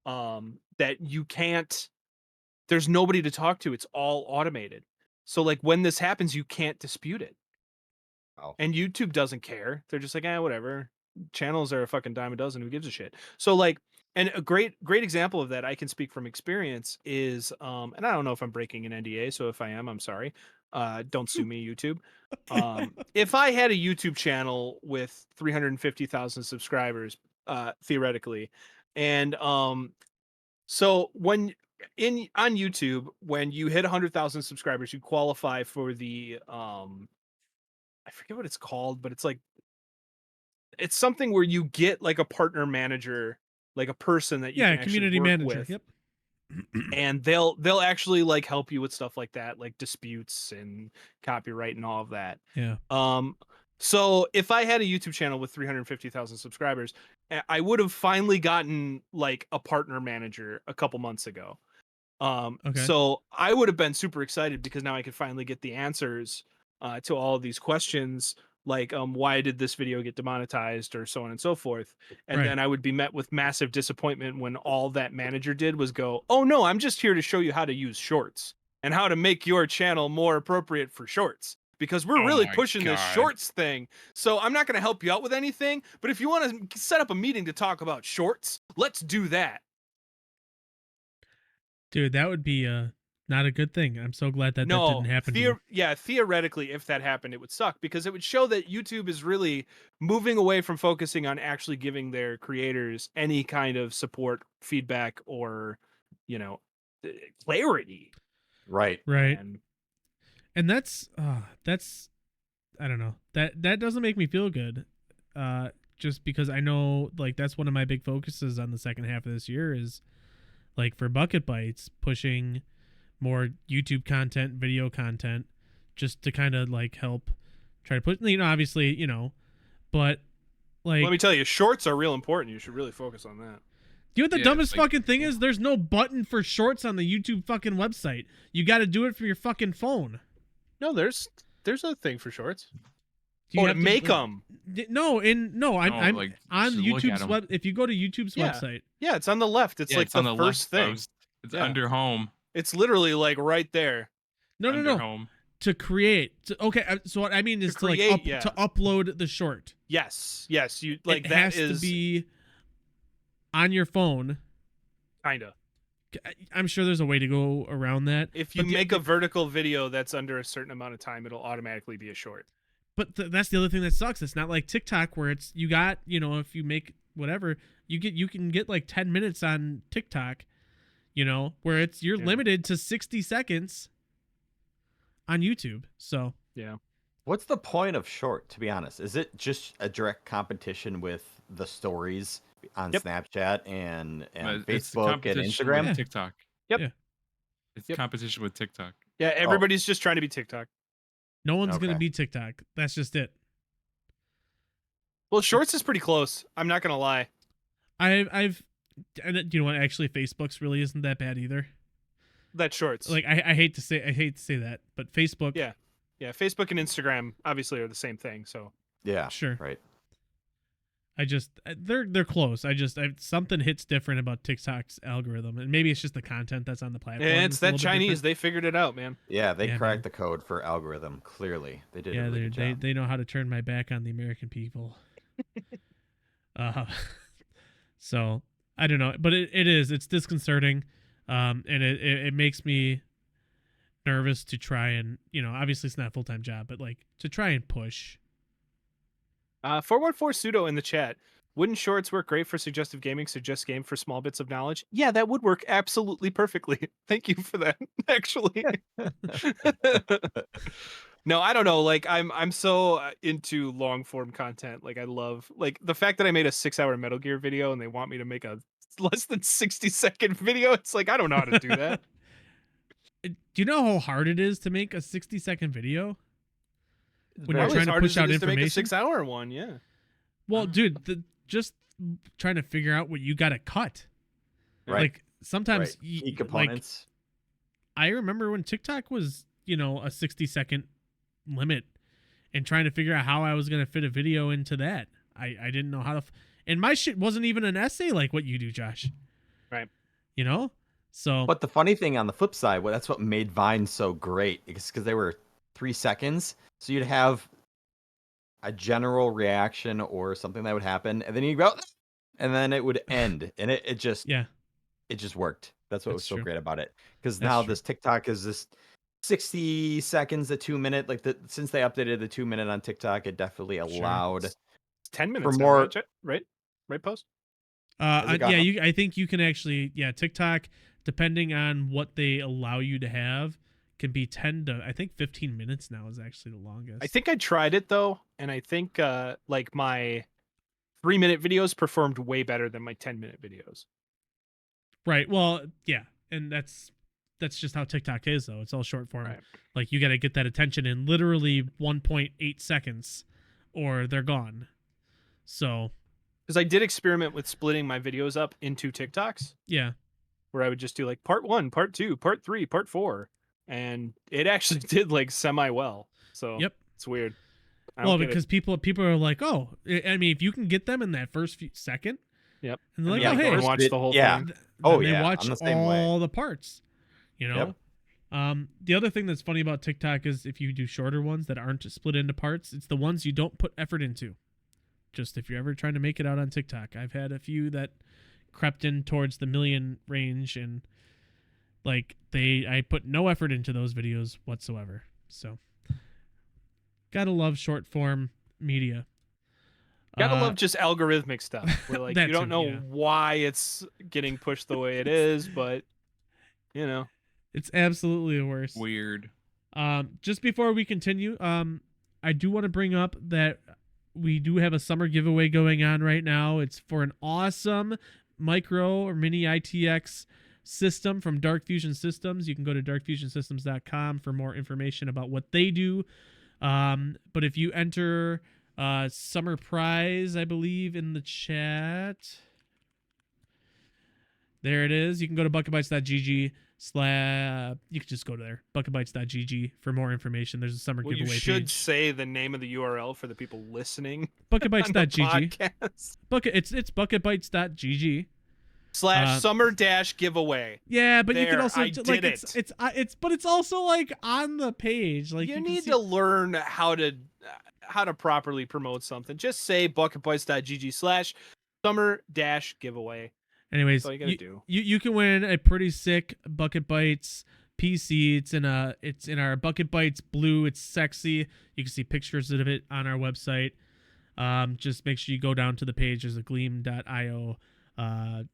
that you can't, there's nobody to talk to. It's all automated. So like when this happens, you can't dispute it. Oh. And YouTube doesn't care. They're just like, whatever. Channels are a fucking dime a dozen. Who gives a shit? So like, and a great example of that I can speak from experience is, and I don't know if I'm breaking an NDA, so if I am, I'm sorry. Don't sue me, YouTube. If I had a YouTube channel with 350,000 subscribers, theoretically, and so when on YouTube, when you hit 100,000 subscribers, you qualify for the I forget what it's called, but it's like it's something where you get like a partner manager, like a person that you Yeah, can actually community work manager. with, Yep. and they'll actually like help you with stuff like that, like disputes and copyright and all of that. Yeah. So if I had a YouTube channel with 350,000 subscribers, I would have finally gotten like a partner manager a couple months ago. Okay. So I would have been super excited because now I could finally get the answers to all of these questions, like why did this video get demonetized or so on and so forth. And Right. then I would be met with massive disappointment when all that manager did was go, oh no, I'm just here to show you how to use shorts and how to make your channel more appropriate for shorts, because we're Oh really my pushing this God. shorts thing. So I'm not going to help you out with anything, but if you want to set up a meeting to talk about shorts, let's do that. Dude, that would be not a good thing. I'm so glad that that didn't happen to you. Yeah, theoretically, if that happened, it would suck because it would show that YouTube is really moving away from focusing on actually giving their creators any kind of support, feedback, or, you know, clarity. Right. Right. And that's I don't know. That doesn't make me feel good. Just because I know like that's one of my big focuses on the second half of this year is like for Bucket Bites pushing more YouTube content, video content, just to kind of like help try to put, obviously, but like, let me tell you, shorts are real important. You should really focus on that. you know what the Yeah, dumbest it's like- fucking thing is? There's no button for shorts on the YouTube fucking website. You got to do it from your fucking phone. No, there's a thing for shorts. Do you To have make like, them. I'm like, on just look at YouTube's 'em. web. If you go to YouTube's Yeah. website, Yeah, it's on the left. It's Yeah, like it's on the the first left thing. post. It's Yeah. under home. It's literally like right there. no, under home. to create. Okay, so what I mean is to like create, yeah. to upload the short. Yes, you like It that has is to be on your phone. kinda. I'm sure there's a way to go around that. If you but make a vertical video that's under a certain amount of time, it'll automatically be a short. But that's the other thing that sucks. It's not like TikTok where it's you got, if you make whatever, you can get like 10 minutes on TikTok, where it's you're Yeah. limited to 60 seconds on YouTube. So, Yeah. What's the point of short, to be honest? Is it just a direct competition with the stories on Yep. Snapchat and It's the Facebook and competition Instagram? with TikTok. Yep. Yeah. It's Yep. competition with TikTok. Yeah, everybody's just trying to be TikTok. no one's going to Okay. be TikTok. That's just it. Well, shorts is pretty close. I'm not gonna lie. And you know what? Actually, Facebook's really isn't that bad either. That shorts. Like I hate to say that, but Facebook, Yeah. Yeah, Facebook and Instagram obviously are the same thing. So Yeah. Sure. Right. they're close. Something hits different about TikTok's algorithm, and maybe it's just the content that's on the platform. Yeah, it's a that little bit Chinese. different. They figured it out, man. Yeah, they Yeah, cracked man. the code for algorithm. Clearly, they did a Yeah, really good job. they know how to turn my back on the American people. So I don't know, but it's disconcerting, and it makes me nervous to try and obviously it's not a full-time job, but like to try and push. 414 Pseudo in the chat. Wouldn't shorts work great for suggestive gaming? Suggest game for small bits of knowledge? Yeah, that would work absolutely perfectly. Thank you for that. Actually, no, I don't know. Like I'm so into long form content. Like I love like the fact that I made a 6-hour Metal Gear video and they want me to make a less than 60-second video. It's like I don't know how to do that. Do you know how hard it is to make a 60-second video? When you're Probably trying as to hard push as it out is to make a information? 6-hour one. Yeah. Well, Oh. dude, just trying to figure out what you got to cut. Right. Like sometimes Key like, components. I remember when TikTok was, a 60-second limit and trying to figure out how I was going to fit a video into that. I didn't know how to and my shit wasn't even an essay like what you do, Josh. Right. So But the funny thing on the flip side, well, that's what made Vine so great, because they were 3 seconds. So you'd have a general reaction or something that would happen, and then you go, and then it would end, and it just worked. That's what was so true. great about it. Because That's now true. this TikTok is this 60 seconds to 2 minute. Like since they updated the 2 minute on TikTok, it definitely allowed It's 10 minutes for now, more. right post. Has it gone up? I think you can actually TikTok, depending on what they allow you to have, can be 10 to I think 15 minutes now is actually the longest. I think I tried it though, and I think like my 3-minute videos performed way better than my 10-minute videos. Right. Well, yeah, and that's just how TikTok is though. It's all short form. Right. Like you got to get that attention in literally 1.8 seconds or they're gone. So, because I did experiment with splitting my videos up into TikToks. Yeah. Where I would just do like part 1, part 2, part 3, part 4, and it actually did like semi well. So Yep. it's weird. Well, because people are like, oh, I mean, if you can get them in that first second. Yep. And they're like, yeah, oh, hey, watch the whole thing. Oh, they yeah, watch I'm the same all way. the parts. Yep. The other thing that's funny about TikTok is if you do shorter ones that aren't split into parts, it's the ones you don't put effort into. Just if you're ever trying to make it out on TikTok, I've had a few that crept in towards the million range, and like I put no effort into those videos whatsoever. So gotta love short form media. Gotta love just algorithmic stuff where like you don't know why it's getting pushed the way it is, but it's absolutely the worst. Weird. Just before we continue, I do want to bring up that we do have a summer giveaway going on right now. It's for an awesome micro or mini ITX system from Dark Fusion Systems. You can go to darkfusionsystems.com for more information about what they do. But if you enter summer prize, I believe, in the chat, there it is. You can go to bucketbytes.gg. You can just go to there, bucketbytes.gg, for more information. There's a summer giveaway you should page. say the name of the URL for the people listening. Bucketbytes.gg. It's bucketbytes.gg / summer dash giveaway. Yeah, but you can There, also I like did but it's also like on the page. Like you can need see- to learn how to properly promote something. Just say bucketbytes.gg / summer dash giveaway. Anyways, That's all you gotta do. You can win a pretty sick Bucket Bites PC. It's in our Bucket Bites blue. It's sexy. You can see pictures of it on our website. Just make sure you go down to the page. There's a gleam.io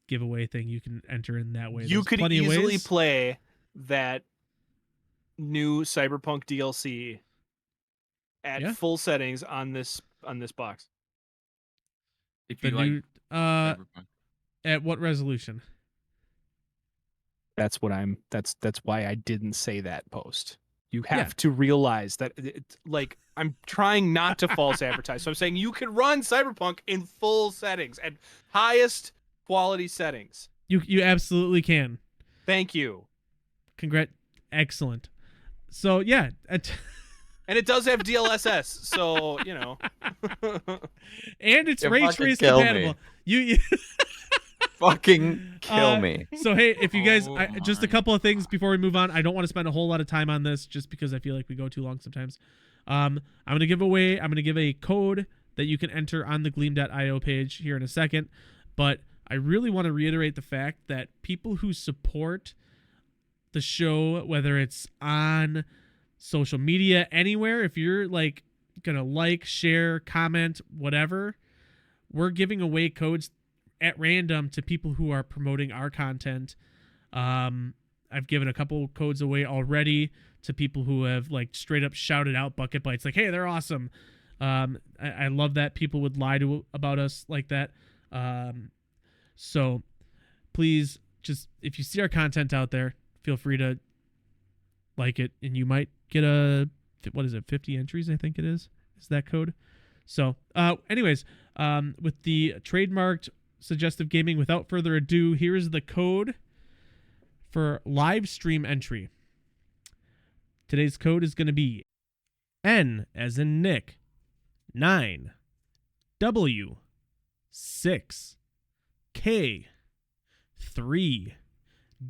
giveaway thing. You can enter in that way. You There's could plenty of easily ways. play that new Cyberpunk DLC at full settings on this box. If the you new like Cyberpunk. at what resolution? That's why I didn't say that post. You have to realize that like I'm trying not to false advertise. So I'm saying you can run Cyberpunk in full settings at highest quality settings. You absolutely can. Thank you. Excellent. So yeah, And it does have DLSS, so And it's You ray fucking trace kill me. compatible. You Fucking kill me. So hey, if you guys, Oh just a my couple of things before we move on. I don't want to spend a whole lot of time on this, just because I feel like we go too long sometimes. I'm gonna give a code that you can enter on the Gleam.io page here in a second, but I really want to reiterate the fact that people who support the show, whether it's on social media, anywhere, if you're like gonna share, comment, whatever, we're giving away codes at random to people who are promoting our content. I've given a couple codes away already to people who have like straight up shouted out Bucket Bites, like, hey, they're awesome. I love that people would lie about us like that. So please, just if you see our content out there, feel free to like it, and you might get 50 entries, I think it is that code. So anyways, with the trademarked suggestive gaming, without further ado, here is the code for live stream entry. Today's code is going to be N as in Nick, 9, W, 6, K, 3,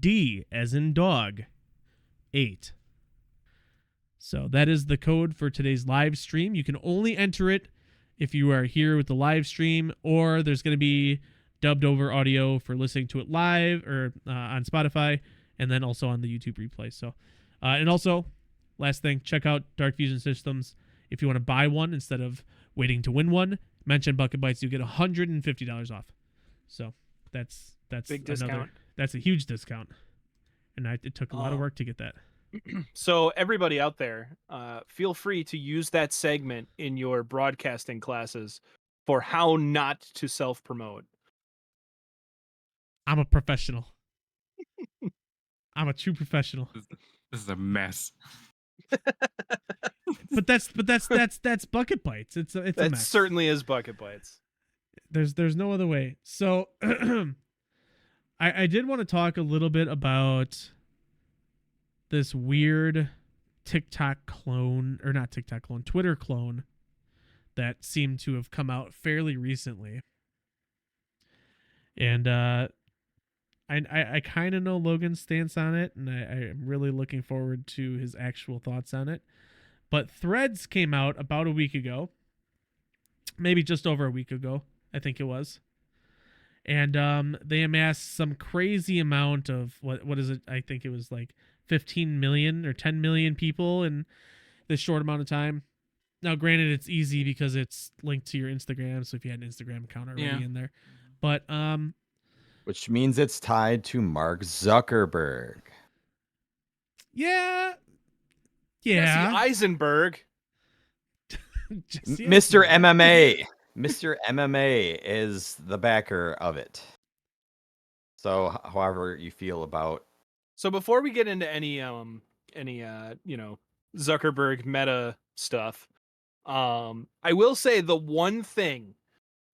D as in dog, 8. So that is the code for today's live stream. You can only enter it if you are here with the live stream, or there's going to be dubbed over audio for listening to it live or on Spotify, and then also on the YouTube replay. So, and also, last thing, check out Dark Fusion Systems. If you want to buy one instead of waiting to win one, mention Bucket Bites, you get $150 off. So that's big discount. That's a huge discount, and it took a lot of work to get that. So everybody out there, feel free to use that segment in your broadcasting classes for how not to self-promote. I'm a professional. I'm a true professional. This is a mess. But that's Bucket Bites. It's a That mess. certainly is Bucket Bites. There's no other way. So I did want to talk a little bit about this weird TikTok clone, or not TikTok clone, Twitter clone that seemed to have come out fairly recently. And I kind of know Logan's stance on it, and I'm really looking forward to his actual thoughts on it. But Threads came out about a week ago, maybe just over a week ago, I think it was. And they amassed some crazy amount of, what is it? I think it was like 15 million or 10 million people in this short amount of time. Now, granted, it's easy because it's linked to your Instagram, so if you had an Instagram account already in there. But which means it's tied to Mark Zuckerberg. Yeah. Jesse Eisenberg. Mr. MMA. Mr. MMA is the backer of it. So, however you feel about. So before we get into any Zuckerberg meta stuff, I will say the one thing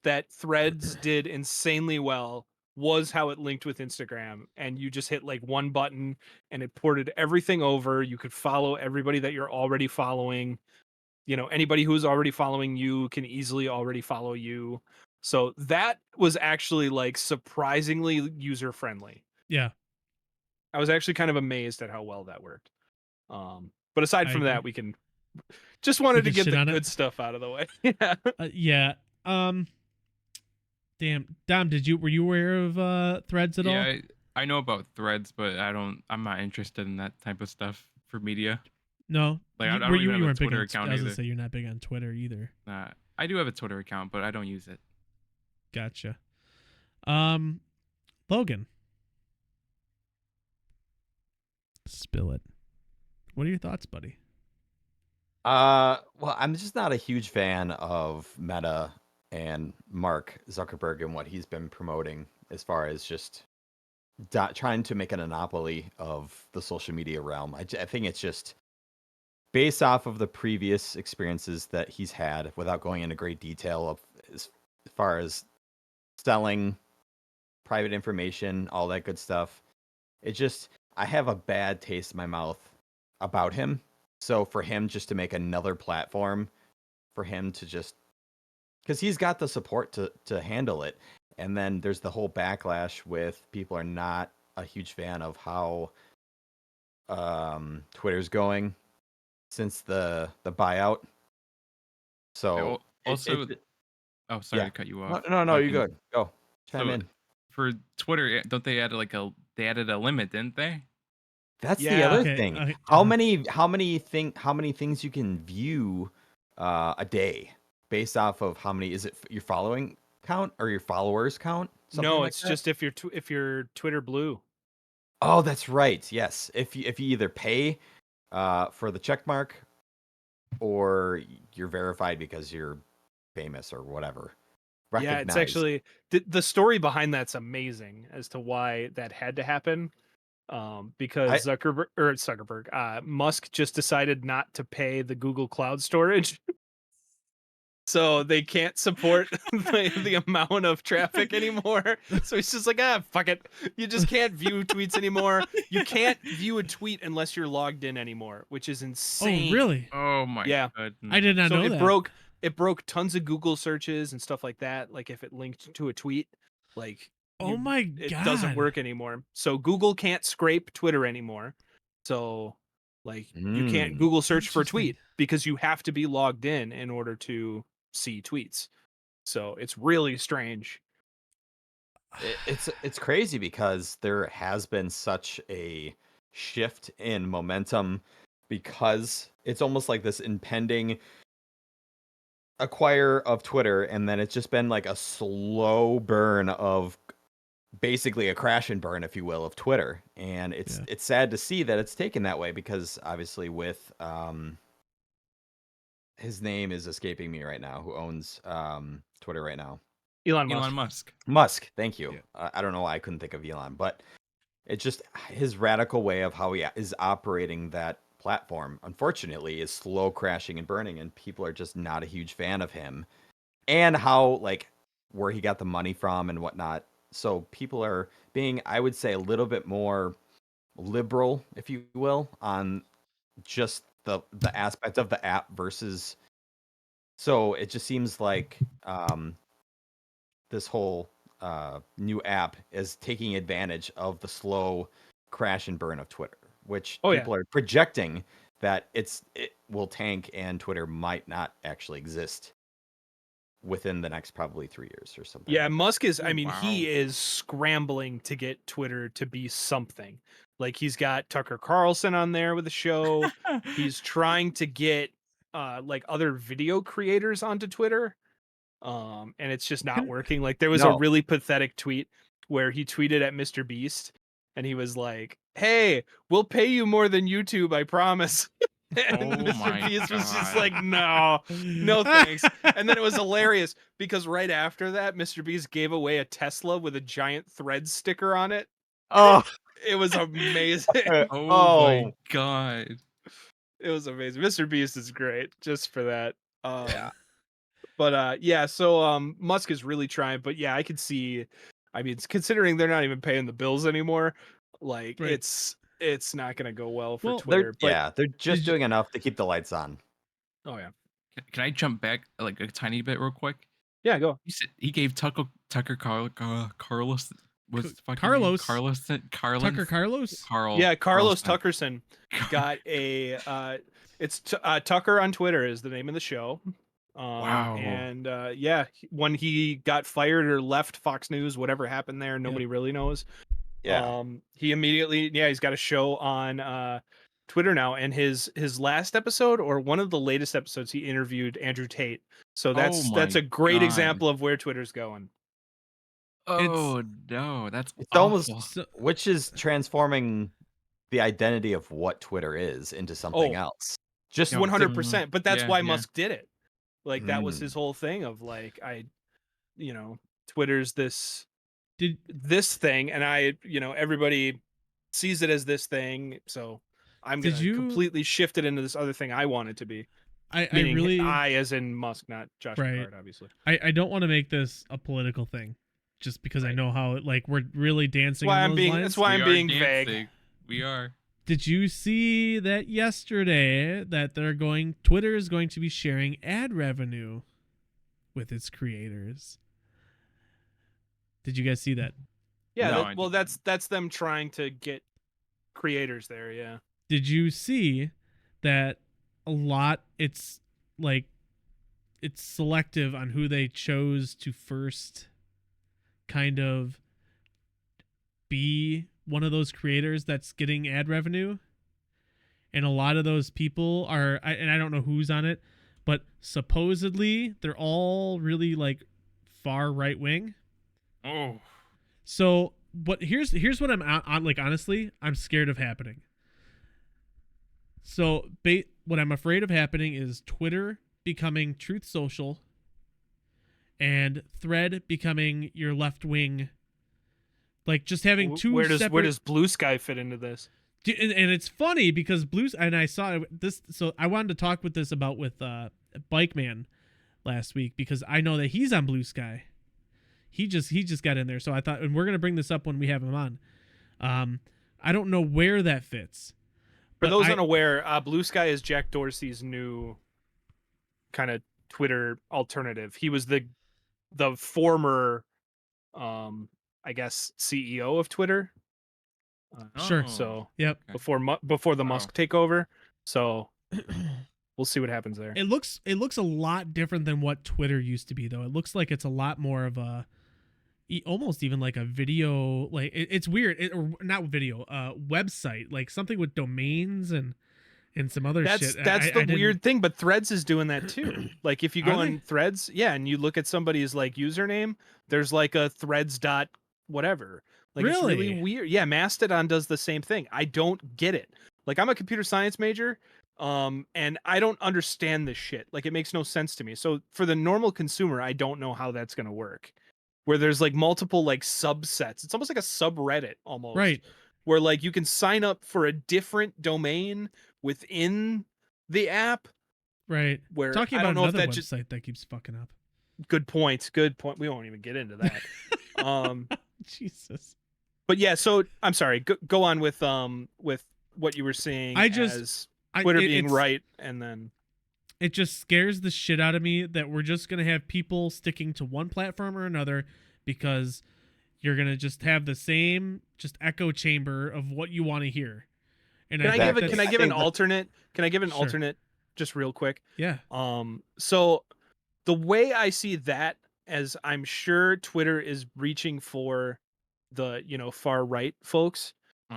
that Threads did insanely well was how it linked with Instagram, and you just hit like one button and it ported everything over. You could follow everybody that you're already following. Anybody who's already following you can easily already follow you. So that was actually like surprisingly user friendly. Yeah. I was actually kind of amazed at how well that worked. But aside from that, we can just wanted to get the good stuff out of the way. Yeah. Damn, Dom, were you aware of Threads at all? Yeah, I know about Threads, but I'm not interested in that type of stuff for media. No, like I don't even have a Twitter account I was either. gonna say you're not big on Twitter either. Nah, I do have a Twitter account, but I don't use it. Gotcha. Logan, spill it. What are your thoughts, buddy? Well, I'm just not a huge fan of Meta and Mark Zuckerberg and what he's been promoting as far as just trying to make a monopoly of the social media realm. I think it's just based off of the previous experiences that he's had, without going into great detail of as far as selling private information, all that good stuff. I have a bad taste in my mouth about him So for him just to make another platform, for him to just, because he's got the support to handle it, and then there's the whole backlash with people are not a huge fan of how Twitter's going since the buyout. So also, oh, sorry yeah. to cut you off. No, you're good. Go chime So in. for Twitter, don't they add they added a limit, didn't they? That's the Yeah. other Okay, thing. okay, How many things you can view a day based off of how many, is it your following count or your followers count? Something No, like it's that? just if you're Twitter Blue. Oh, that's right. Yes. If you either pay for the check mark or you're verified because you're famous or whatever. Yeah, it's Recognized. actually the story behind that's amazing as to why that had to happen. Because Musk just decided not to pay the Google Cloud storage, so they can't support the amount of traffic anymore. So he's just like, fuck it. You just can't view tweets anymore. You can't view a tweet unless you're logged in anymore, which is insane. Oh, really? Oh my Yeah. goodness. I did not So know it that. broke tons of Google searches and stuff like that. Like if it linked to a tweet, like Oh my it god. doesn't work anymore. So Google can't scrape Twitter anymore. So like you can't Google search for a tweet because you have to be logged in order to see tweets. So it's really strange. It's crazy because there has been such a shift in momentum because it's almost like this impending acquire of Twitter, and then it's just been like a slow burn of basically a crash and burn, if you will, of Twitter. And it's sad to see that it's taken that way because obviously with his name is escaping me right now, who owns Twitter right now. Elon Musk. Musk, thank you. Yeah. I don't know why I couldn't think of Elon, but it's just his radical way of how he is operating that platform, unfortunately, is slow crashing and burning, and people are just not a huge fan of him. And how, like, where he got the money from and whatnot. So people are being, I would say, a little bit more liberal, if you will, on just the aspect of the app versus. So it just seems like this whole new app is taking advantage of the slow crash and burn of Twitter, which people are projecting that it will tank and Twitter might not actually exist within the next probably 3 years or something. Yeah, like Musk is, I Oh, mean, wow. he is scrambling to get Twitter to be something. Like he's got Tucker Carlson on there with a show. He's trying to get like other video creators onto Twitter. And it's just not working. Like there was a really pathetic tweet where he tweeted at Mr. Beast and he was like, "Hey, we'll pay you more than YouTube, I promise." And Oh Mr. my Beast was just God. like, no thanks. And then it was hilarious because right after that, Mr. Beast gave away a Tesla with a giant thread sticker on it. Oh, It was amazing. Oh my God. It was amazing. Mr. Beast is great just for that. Yeah. But yeah, so Musk is really trying, but yeah, I could see, I mean, considering they're not even paying the bills anymore, like Right. it's not gonna go well for Well, Twitter. But they're just doing enough to keep the lights on. oh yeah. Can I jump back like a tiny bit real quick? Yeah, go. You said he gave Tucker Carlos was fucking Carlos. Tucker Carlos? Carl. Yeah, Carlos Carlson. Tuckerson got a it's Tucker on Twitter is the name of the show. Wow. And yeah, when he got fired or left Fox News, whatever happened there, nobody really knows. Yeah. He immediately, he's got a show on Twitter now, and his last episode or one of the latest episodes, he interviewed Andrew Tate. So that's a great example of where Twitter's going. Oh no, that's It's awful. almost, which is transforming the identity of what Twitter is into something else. Just 100%. But that's why Musk did it. Like that was Mm. his whole thing of like, Twitter's this thing, and everybody sees it as this thing, so I'm gonna completely shift it into this other thing I want it to be. I as in Musk, not Josh Picard, obviously. I don't want to make this a political thing, just because I know how we're really dancing. That's why I'm being vague. We are. Did you see that yesterday that Twitter is going to be sharing ad revenue with its creators? Did you guys see that? Yeah, No, I that's them trying to get creators there. Yeah. Did you see that it's like it's selective on who they chose to first kind of be one of those creators that's getting ad revenue? And a lot of those people and I don't know who's on it, but supposedly they're all really like far right wing. Oh. So here's what I'm on, like, honestly, I'm scared of happening. So what I'm afraid of happening is Twitter becoming Truth Social and Thread becoming your left wing, like just having two Where separate. does Blue Sky fit into this? And it's funny because and I saw this, so I wanted to talk with Bike Man last week because I know that he's on Blue Sky. He just got in there, so I thought, and we're gonna bring this up when we have him on. I don't know where that fits. For but those unaware, Blue Sky is Jack Dorsey's new kind of Twitter alternative. He was the former, I guess, CEO of Twitter. Sure. So Yep. before the Musk takeover. So we'll see what happens there. It looks a lot different than what Twitter used to be, though. It looks like it's a lot more of a almost even like a video, like it's weird, or not video, website, like something with domains and some other shit. That's the weird thing, but Threads is doing that too. Like if you go on Threads, yeah, and you look at somebody's like username, there's like a Threads dot whatever. Like It's really weird. Yeah, Mastodon does the same thing. I don't get it. Like I'm a computer science major, and I don't understand this shit. Like it makes no sense to me. So for the normal consumer, I don't know how that's gonna work. Where there's like multiple like subsets. It's almost like a subreddit almost. Right. Where like you can sign up for a different domain within the app. Right. Where Talking I about don't know if another that website that keeps fucking up. Good point. We won't even get into that. Jesus. But yeah, so I'm sorry. Go on with what you were saying. As Twitter being right, and then it just scares the shit out of me that we're just gonna have people sticking to one platform or another because you're gonna just have the same just echo chamber of what you want to hear. And can I give an alternate? Can I give an alternate just real quick? Yeah. So the way I see that, as I'm sure Twitter is reaching for the far right folks,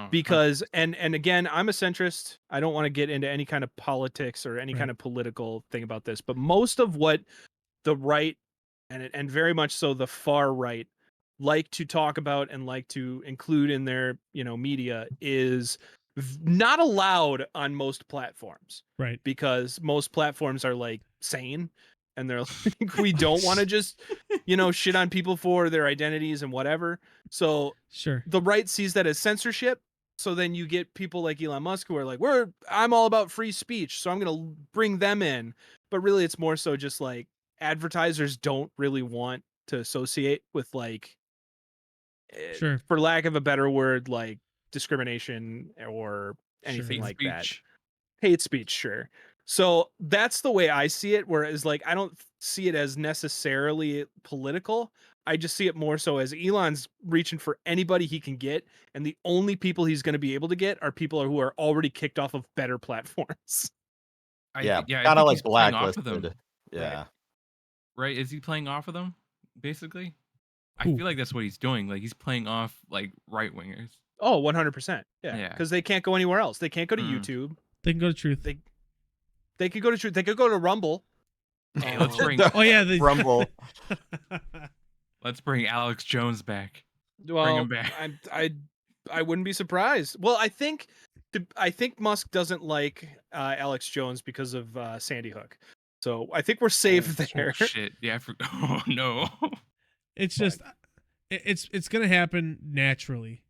because and again, I'm a centrist. I don't want to get into any kind of politics or any kind of political thing about this, but most of what the right and very much so the far right like to talk about and like to include in their media is not allowed on most platforms, right? Because most platforms are like sane and they're like, we don't want to just shit on people for their identities and whatever. So sure, the right sees that as censorship. So then you get people like Elon Musk who are like, I'm all about free speech, so I'm gonna bring them in. But really, it's more so just like advertisers don't really want to associate with like, for lack of a better word, like discrimination or anything like that. Hate speech, sure. So that's the way I see it. Whereas like I don't see it as necessarily political. I just see it more so as Elon's reaching for anybody he can get, and the only people he's going to be able to get are people who are already kicked off of better platforms. Kind of like blacklisted. Yeah. Right? Is he playing off of them? Basically, I feel like that's what he's doing. Like he's playing off like right wingers. Oh, 100%. Yeah. Because they can't go anywhere else. They can't go to YouTube. They can go to Truth. They could go to Truth. They could go to Rumble. Hey, let's bring Rumble. Let's bring Alex Jones back. Well, bring him back. I wouldn't be surprised. Well, I think Musk doesn't like Alex Jones because of Sandy Hook. So I think we're safe there. Oh, shit. Yeah. Oh no. It's just it's gonna happen naturally.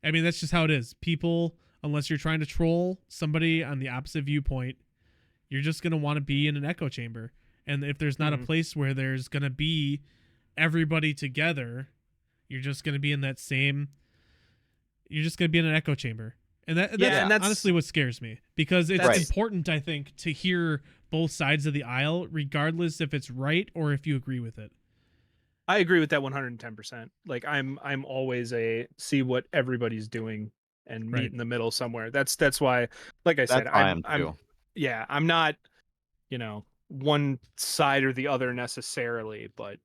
I mean, that's just how it is. People, unless you're trying to troll somebody on the opposite viewpoint, you're just gonna want to be in an echo chamber. And if there's not a place where there's gonna be everybody together, you're just gonna be in that same. You're just gonna be in an echo chamber. And that's Yeah, and that's- honestly what scares me, because it's Right. important, I think, to hear both sides of the aisle, regardless if it's right or if you agree with it. I agree with that 110%. Like I'm always a see what everybody's doing and meet Right. in the middle somewhere. That's why, like I said, That's why I'm too. yeah, I'm not, one side or the other necessarily, but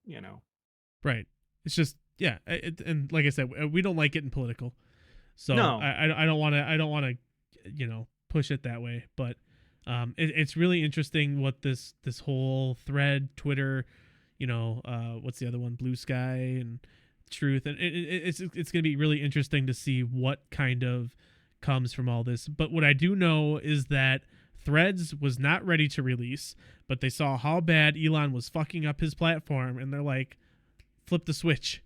Right. It's just, yeah. And like I said, we don't like getting political. So No. I don't want to, push it that way. But it's really interesting what this whole thread, Twitter, what's the other one? Blue Sky and Truth. And it's going to be really interesting to see what kind of comes from all this. But what I do know is that Threads was not ready to release, but they saw how bad Elon was fucking up his platform, and they're like, flip the switch.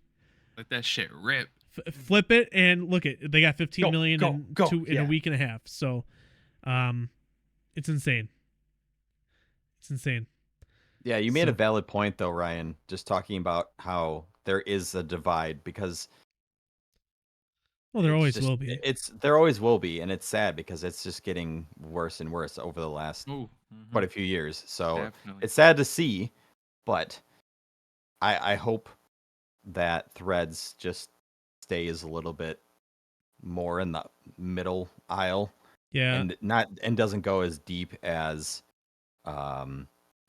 Let that shit rip. Flip it, and look at, they got 15 Go, million go, in go. in Yeah. a week and a half. So it's insane. It's insane. Yeah, you made a So- valid point though, Ryan, just talking about how there is a divide, because Well, there it's always just- will be. there always will be, and it's sad because it's just getting worse and worse over the last Ooh. quite a few years. So Definitely. it's sad to see, but I hope that Threads just stays a little bit more in the middle aisle, Yeah. and doesn't go as deep as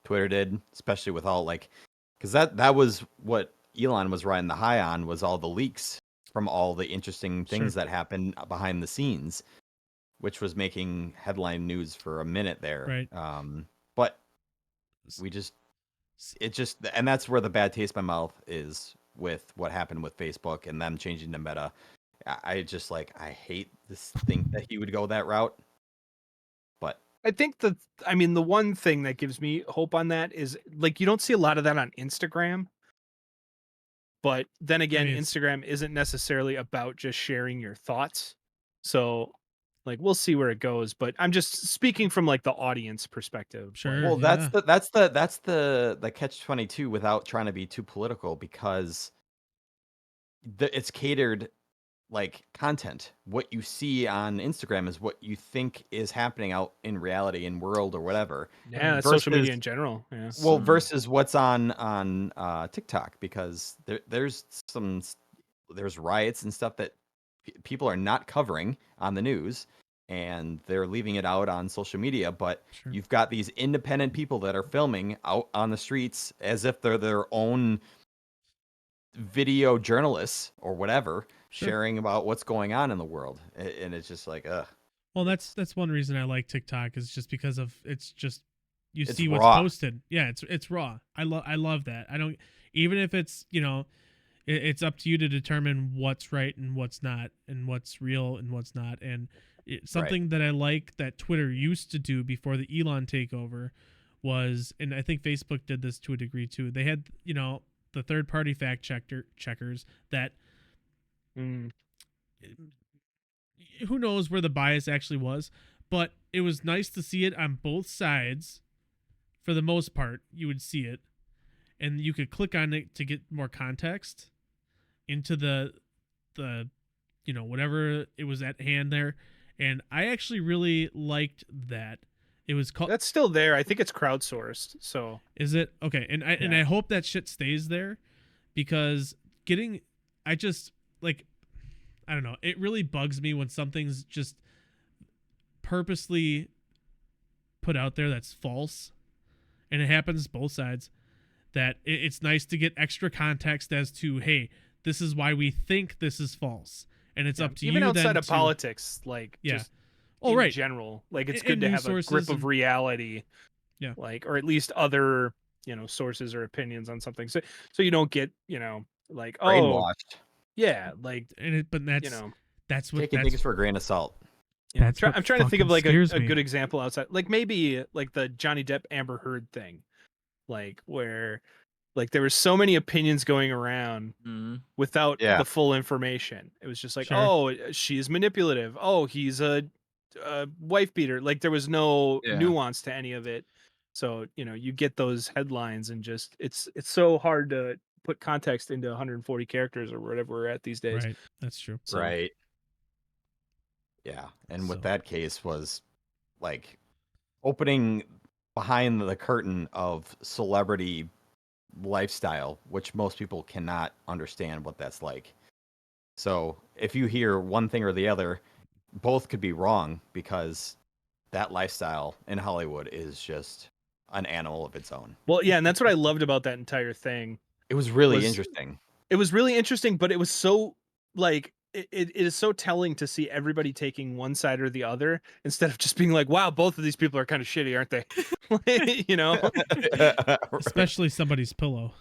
Twitter did, especially with all because that was what Elon was riding the high on, was all the leaks from all the interesting things Sure. that happened behind the scenes, which was making headline news for a minute there. Right. But and that's where the bad taste in my mouth is with what happened with Facebook and them changing to Meta. I just I hate this think that he would go that route. But I think the one thing that gives me hope on that is you don't see a lot of that on Instagram. But then again, Instagram isn't necessarily about just sharing your thoughts. So we'll see where it goes, but I'm just speaking from the audience perspective. Sure. well, yeah. that's the catch-22 without trying to be too political, because it's catered content. What you see on Instagram is what you think is happening out in reality, in world or whatever. Yeah, that's social media in general. Yeah. Well, versus what's on TikTok, because there's riots and stuff that people are not covering on the news, and they're leaving it out on social media. But Sure. you've got these independent people that are filming out on the streets as if they're their own video journalists or whatever, Sure. sharing about what's going on in the world, and it's just ugh. Well, that's one reason I like TikTok, is just because of it's just It's see what's raw. posted. Yeah, it's raw. I love that. I don't, even if it's it's up to you to determine what's right and what's not, and what's real and what's not. And something that I like that Twitter used to do before the Elon takeover was, and I think Facebook did this to a degree too. They had the third party fact checkers that. Who knows where the bias actually was, but it was nice to see it on both sides. For the most part, you would see it, and you could click on it to get more context into the whatever it was at hand there. And I actually really liked that. It was called. That's still there. I think it's crowdsourced. So Is it okay? And I hope that shit stays there, because I don't know. It really bugs me when something's just purposely put out there that's false, and it happens both sides. That it's nice to get extra context as to, hey, this is why we think this is false, and it's up to even you outside then of politics, just in general, it's good to have a grip of reality. Yeah. Or at least other sources or opinions on something, so you don't get brainwashed. Yeah, but that's what taking things for a grain of salt. I'm trying to think of a me. good example outside, maybe the Johnny Depp Amber Heard thing, where there was so many opinions going around without the full information. It was just Sure. oh, she's manipulative. Oh, he's a wife beater. There was no nuance to any of it. So you get those headlines, and just it's so hard to put context into 140 characters or whatever we're at these days. Right, that's true. So, Right. Yeah, and with So- that case was like opening behind the curtain of celebrity lifestyle, which most people cannot understand what that's like. So if you hear one thing or the other, both could be wrong because that lifestyle in Hollywood is just an animal of its own. Well, yeah, and that's what I loved about that entire thing. It was really Was- interesting. It was really interesting, but it was so like it is so telling to see everybody taking one side or the other instead of just being like, wow, both of these people are kind of shitty, aren't they? You know? Especially somebody's pillow.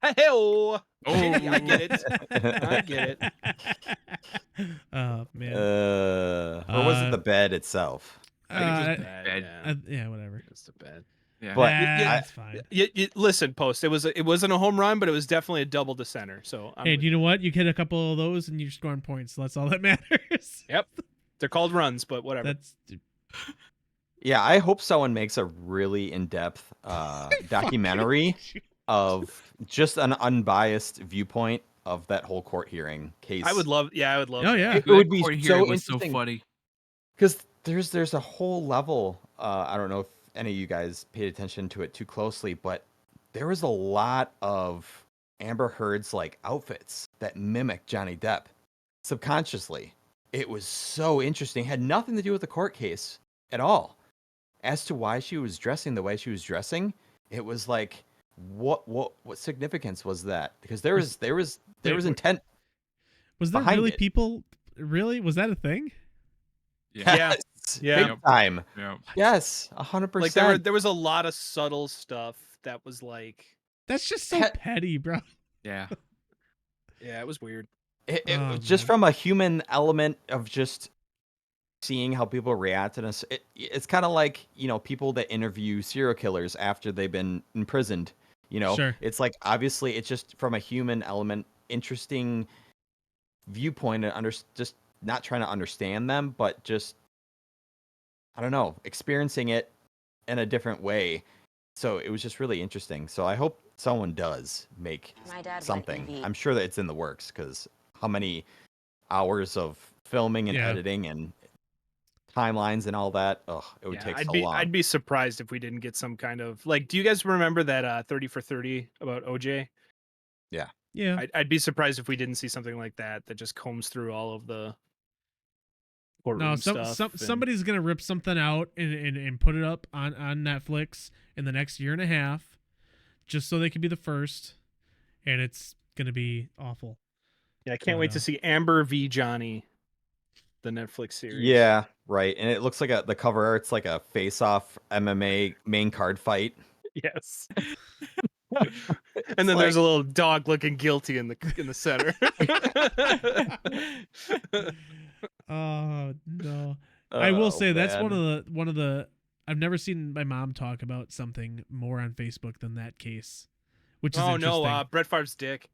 Hey-oh. Oh. I get it. I get it. Oh man. Or was it the bed itself? I think Uh, just bad. yeah, whatever. Just a bad. Yeah. But That's fine. Listen, Post. It wasn't a home run, but it was definitely a double to center. So Hey, do you know what? You hit a couple of those and you're scoring points. So that's all that matters. Yep, they're called runs, but whatever. That's Yeah, I hope someone makes a really in-depth documentary of just an unbiased viewpoint of that whole court hearing case. I would love. Yeah, I would love. Oh yeah. It would be Court so hearing was so interesting. funny. Because there's a whole level. I don't know if any of you guys paid attention to it too closely, but there was a lot of Amber Heard's like outfits that mimic Johnny Depp subconsciously. It was so interesting. Had nothing to do with the court case at all. As to why she was dressing the way she was dressing, it was like, what significance was that? Because there was intent. Was there behind really it. people? Really? Was that a thing? Yeah. Yeah. Big time. Yeah. Yes, 100%. Like there was a lot of subtle stuff that was like, That's just so petty, bro. Yeah. yeah, it was weird. It Oh, was just man. from a human element of just seeing how people react to this. It's kind of like, people that interview serial killers after they've been imprisoned. Sure. It's like, obviously, it's just from a human element, interesting viewpoint, and just not trying to understand them, but just, I don't know, experiencing it in a different way. So it was just really interesting. So I hope someone does make something. I'm sure that it's in the works, because how many hours of filming and Yeah. editing and timelines and all that, it would take so long. I'd be surprised if we didn't get some kind of like. Do you guys remember that 30 for 30 about OJ? Yeah. I'd be surprised if we didn't see something like that just combs through all of the courtroom No, stuff. somebody's gonna rip something out and put it up on Netflix in the next year and a half, just so they can be the first, and it's gonna be awful. Yeah, I can't wait to see Amber v Johnny, the Netflix series. Yeah, right. And it looks like the cover art's like a face-off MMA main card fight. Yes. And then there's a little dog looking guilty in the center. Oh no. I will say that's man. one of the I've never seen my mom talk about something more on Facebook than that case, which is Oh interesting. no, Brett Favre's dick.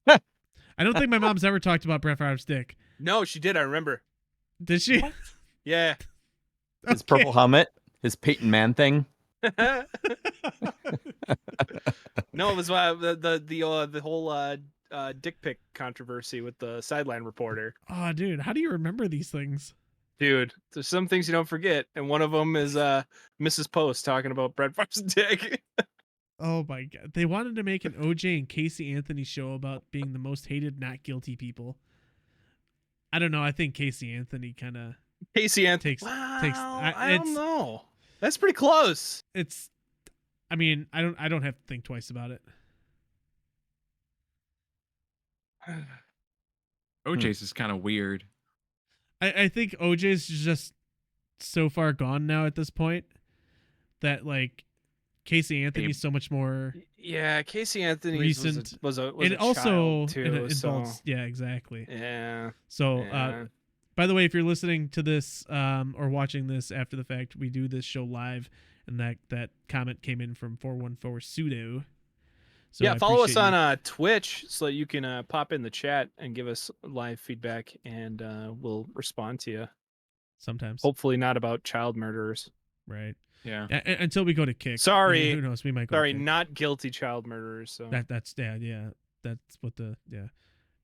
I don't think my mom's ever talked about Brett Favre's dick. No, she did. I remember. Did she? Yeah. His purple helmet, his Peyton Man thing. No, it was the whole dick pic controversy with the sideline reporter. Oh, dude, how do you remember these things? Dude, there's some things you don't forget, and one of them is Mrs. Post talking about Brett Favre's dick. Oh my god, they wanted to make an OJ and Casey Anthony show about being the most hated, not guilty people. I don't know. I think Casey Anthony kind of Casey Anthony takes. I don't know. That's pretty close. It's. I mean, I don't have to think twice about it. OJ's is kind of weird. I think OJ's just so far gone now at this point that like Casey Anthony's so much more Yeah, Casey Anthony recent was a and also child too, it so involves yeah, exactly. yeah. So Yeah. by the way, if you're listening to this or watching this after the fact, we do this show live, and that comment came in from 414 Pseudo. So yeah, I follow us appreciate you. on Twitch so that you can pop in the chat and give us live feedback, and we'll respond to you. Sometimes. Hopefully not about child murderers. Right. Yeah. Until we go to kick. Sorry. Who knows? We might go. Sorry, to kick. not guilty child murderers. So That's yeah. That's what the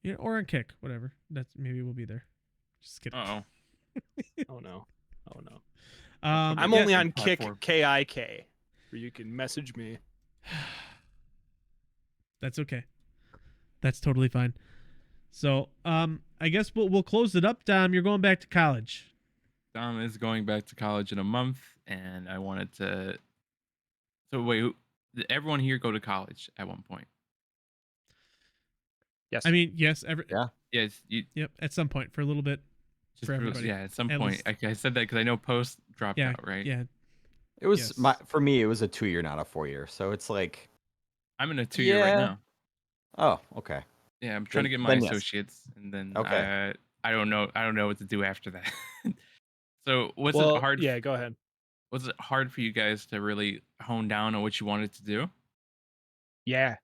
yeah. Or on kick, whatever. That's maybe we'll be there. Just kidding. Uh-oh. Oh no. Oh no. Um, I'm yeah, only on Kick platform. KIK, where you can message me. That's okay. That's totally fine. So, I guess we'll close it up. Dom, you're going back to college. Dom is going back to college in a month, and I wanted to. So wait, did everyone here go to college at one point? Yes. I mean, yes, Yeah. Yes, you yep, at some point for a little bit just for everybody. yeah. At some At point, least. I said that because I know Post dropped Yeah, out, right? yeah. It was Yes. for me. It was a 2-year, not a 4-year. So it's like, I'm in a 2-year right yeah. now. Oh, okay. Yeah, I'm trying to get my Then yes. associates, and then Okay. I don't know. I don't know what to do after that. So was it Well, hard? yeah, go ahead. Was it hard for you guys to really hone down on what you wanted to do? Yeah.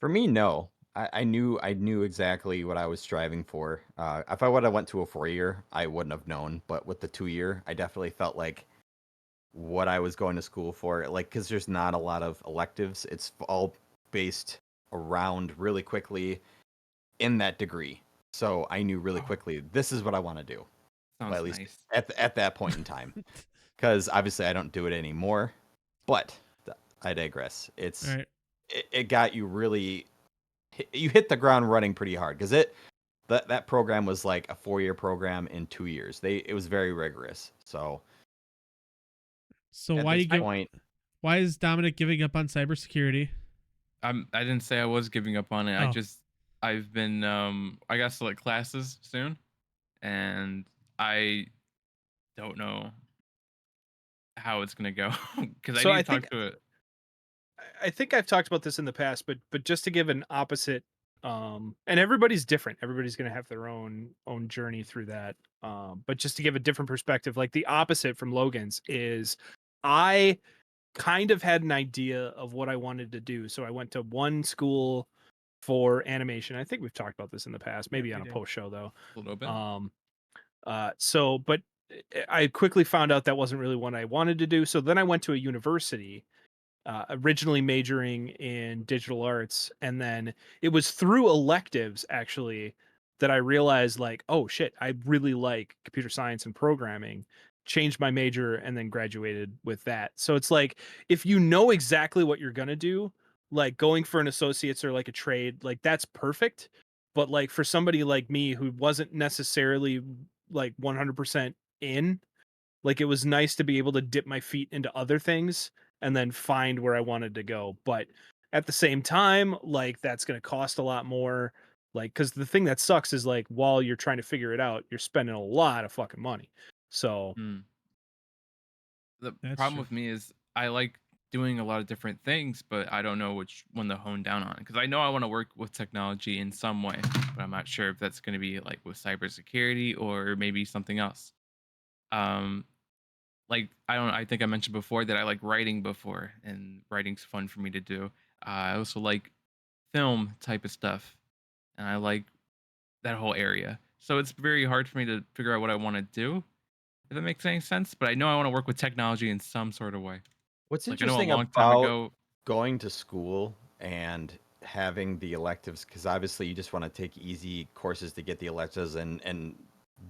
For me, no. I knew exactly what I was striving for. If I would have went to a 4-year, I wouldn't have known. But with the 2-year, I definitely felt like what I was going to school for. Like, because there's not a lot of electives. It's all based around really quickly in that degree. So I knew really quickly this is what I want to do. Well, Sounds at least nice. at that point in time, because obviously I don't do it anymore. But I digress. All right. It got you really. You hit the ground running pretty hard because that program was like a 4-year program in 2 years. It was very rigorous. So So at why this point, why is Dominic giving up on cybersecurity? I didn't say I was giving up on it. Oh. I've been I got select classes soon, and I don't know how it's gonna go because I So need I to talk think to it. I think I've talked about this in the past, but just to give an opposite, and everybody's different. Everybody's going to have their own journey through that. But just to give a different perspective, like the opposite from Logan's is, I kind of had an idea of what I wanted to do, so I went to one school for animation. I think we've talked about this in the past, maybe we on a did. post show though. A little bit. But I quickly found out that wasn't really what I wanted to do. So then I went to a university, originally majoring in digital arts, and then it was through electives actually that I realized, like, oh shit, I really like computer science and programming. Changed my major and then graduated with that. So it's like, if you know exactly what you're gonna do, like going for an associate's or like a trade, like that's perfect. But like for somebody like me who wasn't necessarily like 100% in, like it was nice to be able to dip my feet into other things and then find where I wanted to go. But at the same time, like that's going to cost a lot more. Like, because the thing that sucks is like while you're trying to figure it out, you're spending a lot of fucking money. So Hmm. The That's problem true. with me is I like doing a lot of different things, but I don't know which one to hone down on because I know I want to work with technology in some way, but I'm not sure if that's going to be like with cybersecurity or maybe something else. Um, like I think I mentioned before that I like writing before, and writing's fun for me to do. I also like film type of stuff, and I like that whole area. So it's very hard for me to figure out what I want to do, if that makes any sense. But I know I want to work with technology in some sort of way. what's Like I know a interesting long time about ago. going to school and having the electives, because obviously you just want to take easy courses to get the electives and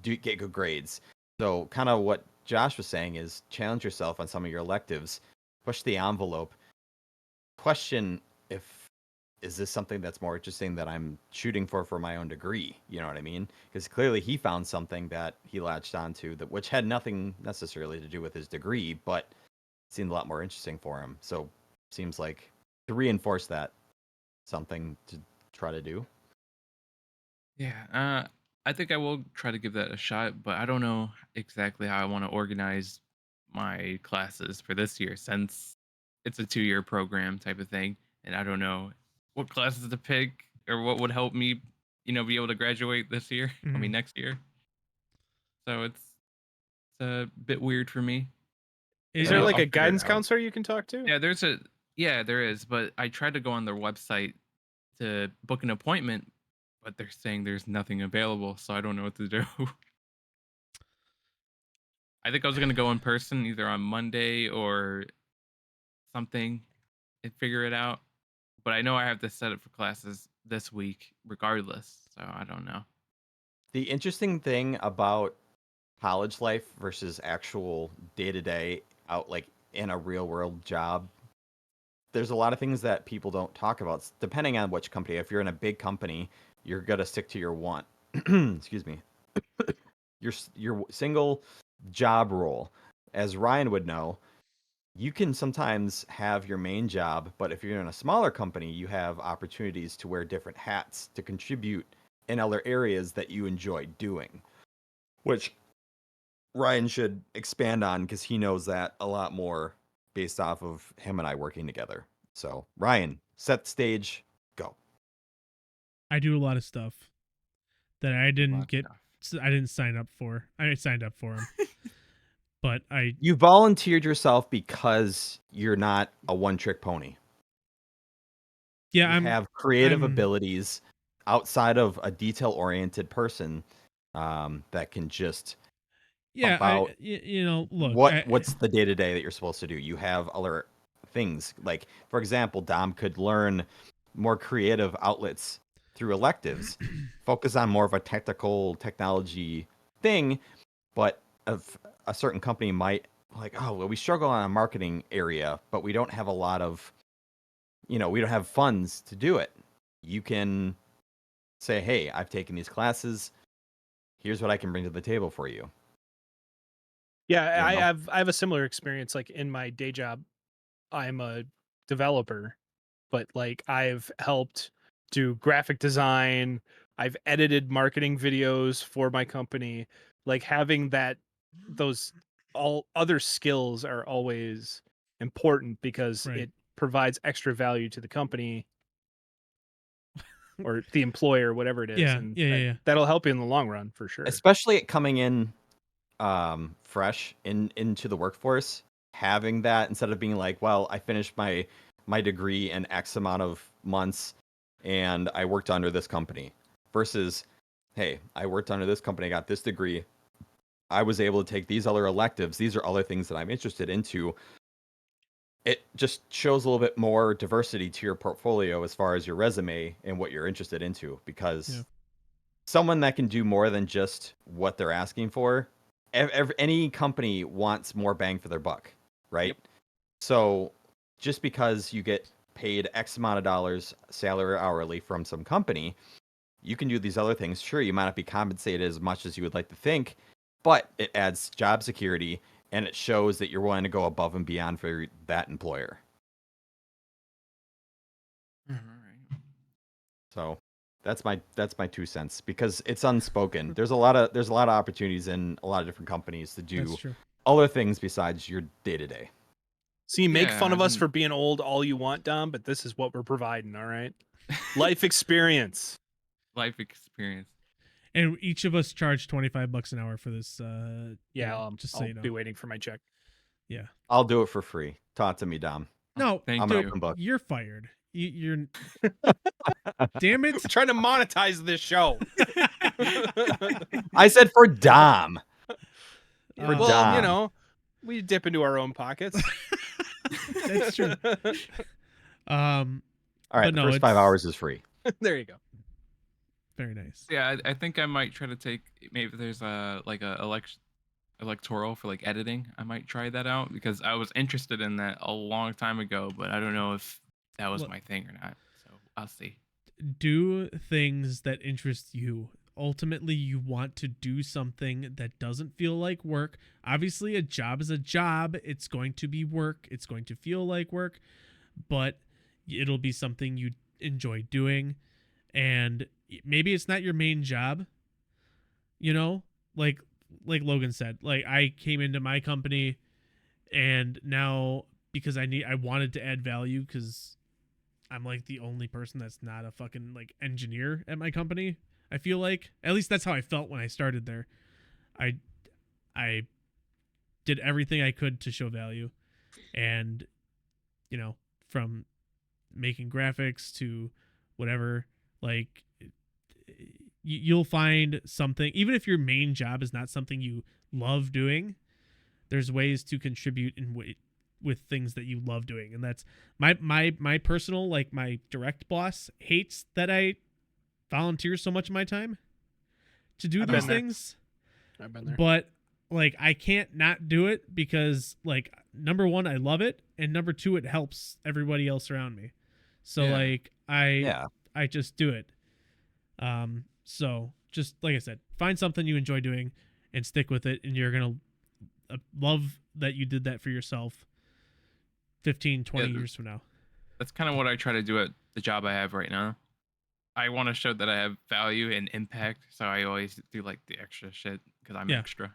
get good grades. So kind of what Josh was saying is challenge yourself on some of your electives, push the envelope, question if is this something that's more interesting that I'm shooting for my own degree? You know what I mean? Because clearly he found something that he latched onto that which had nothing necessarily to do with his degree, but seemed a lot more interesting for him. So seems like to reinforce that, something to try to do. Yeah, I think I will try to give that a shot, but I don't know exactly how I want to organize my classes for this year since it's a 2-year program type of thing, and I don't know what classes to pick or what would help me, be able to graduate this year. I mean, Mhm. next year. So it's a bit weird for me, is It, but there it, like I'll a figure it guidance out. counselor you can talk to? Yeah, there is, but I tried to go on their website to book an appointment, but they're saying there's nothing available, so I don't know what to do. I think I was gonna go in person either on Monday or something and figure it out. But I know I have to set it for classes this week regardless, so I don't know. The interesting thing about college life versus actual day-to-day out like in a real world job, there's a lot of things that people don't talk about depending on which company. If you're in a big company, you're going to stick to your one excuse me, your single job role. As Ryan would know, you can sometimes have your main job, but if you're in a smaller company, you have opportunities to wear different hats to contribute in other areas that you enjoy doing, which Ryan should expand on because he knows that a lot more based off of him and I working together. So, Ryan, set the stage, go. I do a lot of stuff that I didn't Lot of stuff. I didn't sign up for. I signed up for them, but You volunteered yourself because you're not a one-trick pony. yeah, You have creative abilities outside of a detail-oriented person that can just yeah, about you know, look, what's the day-to-day that you're supposed to do. You have other things, like for example, Dom could learn more creative outlets through electives, focus on more of a technology thing, but of a certain company might like, oh well, we struggle on a marketing area, but we don't have a lot of, we don't have funds to do it. You can say, hey, I've taken these classes, here's what I can bring to the table for you. Yeah, You know? I have a similar experience. Like in my day job, I'm a developer, but like I've helped do graphic design, I've edited marketing videos for my company. Like having those all other skills are always important because Right. it provides extra value to the company or the employer, whatever it is, Yeah, and yeah. that'll help you in the long run for sure. Especially coming in fresh into the workforce, having that instead of being like, well, I finished my degree in X amount of months and I worked under this company, versus, hey, I worked under this company, I got this degree, I was able to take these other electives, these are other things that I'm interested into. It just shows a little bit more diversity to your portfolio as far as your resume and what you're interested into, because someone that can do more than just what they're asking for, any company wants more bang for their buck, right? Yep. So just because you get paid X amount of dollars salary or hourly from some company, you can do these other things. Sure, you might not be compensated as much as you would like to think, but it adds job security and it shows that you're willing to go above and beyond for that employer. All right. So that's my 2 cents, because it's unspoken. There's a lot of opportunities in a lot of different companies to That's do true. other things besides your day to day. So you make Yeah, fun of I us mean- for being old all you want, Dom, but this is what we're providing, all right? Life experience. Life experience. And each of us charge $25 an hour for this. Yeah, just so I'll you know. be waiting for my check. Yeah. I'll do it for free. Talk to me, Dom. No, Thank I'm an you. open book. you're fired. You're. Damn it! We're trying to monetize this show. I said for Dom. Uh, For Well, you Dom. know, we dip into our own pockets. That's true. All right, but the no, first 5 it's- hours is free. There you go. Very nice. Yeah, I think I might try to take, maybe there's a electoral for like editing. I might try that out because I was interested in that a long time ago, but I don't know if that was Look. my thing or not. So I'll see. Do things that interest you. Ultimately, you want to do something that doesn't feel like work. Obviously, a job is a job. It's going to be work. It's going to feel like work, but it'll be something you enjoy doing. And maybe it's not your main job, like Logan said. Like, I came into my company and now because I wanted to add value because I'm like the only person that's not a fucking like engineer at my company. I feel like, at least that's how I felt when I started there. I did everything I could to show value, and from making graphics to whatever, like you'll find something. Even if your main job is not something you love doing, there's ways to contribute with things that you love doing. And that's my personal, like, my direct boss hates that I volunteer so much of my time to do I've these been there. things, I've been there. but like I can't not do it because like number one, I love it, and number two, it helps everybody else around me. So Yeah. like Yeah. I just do it. So just like I said, find something you enjoy doing and stick with it, and you're gonna love that you did that for yourself 15, 20 years from now. That's kind of what I try to do at the job I have right now. I want to show that I have value and impact, so I always do like the extra shit because I'm Yeah. extra.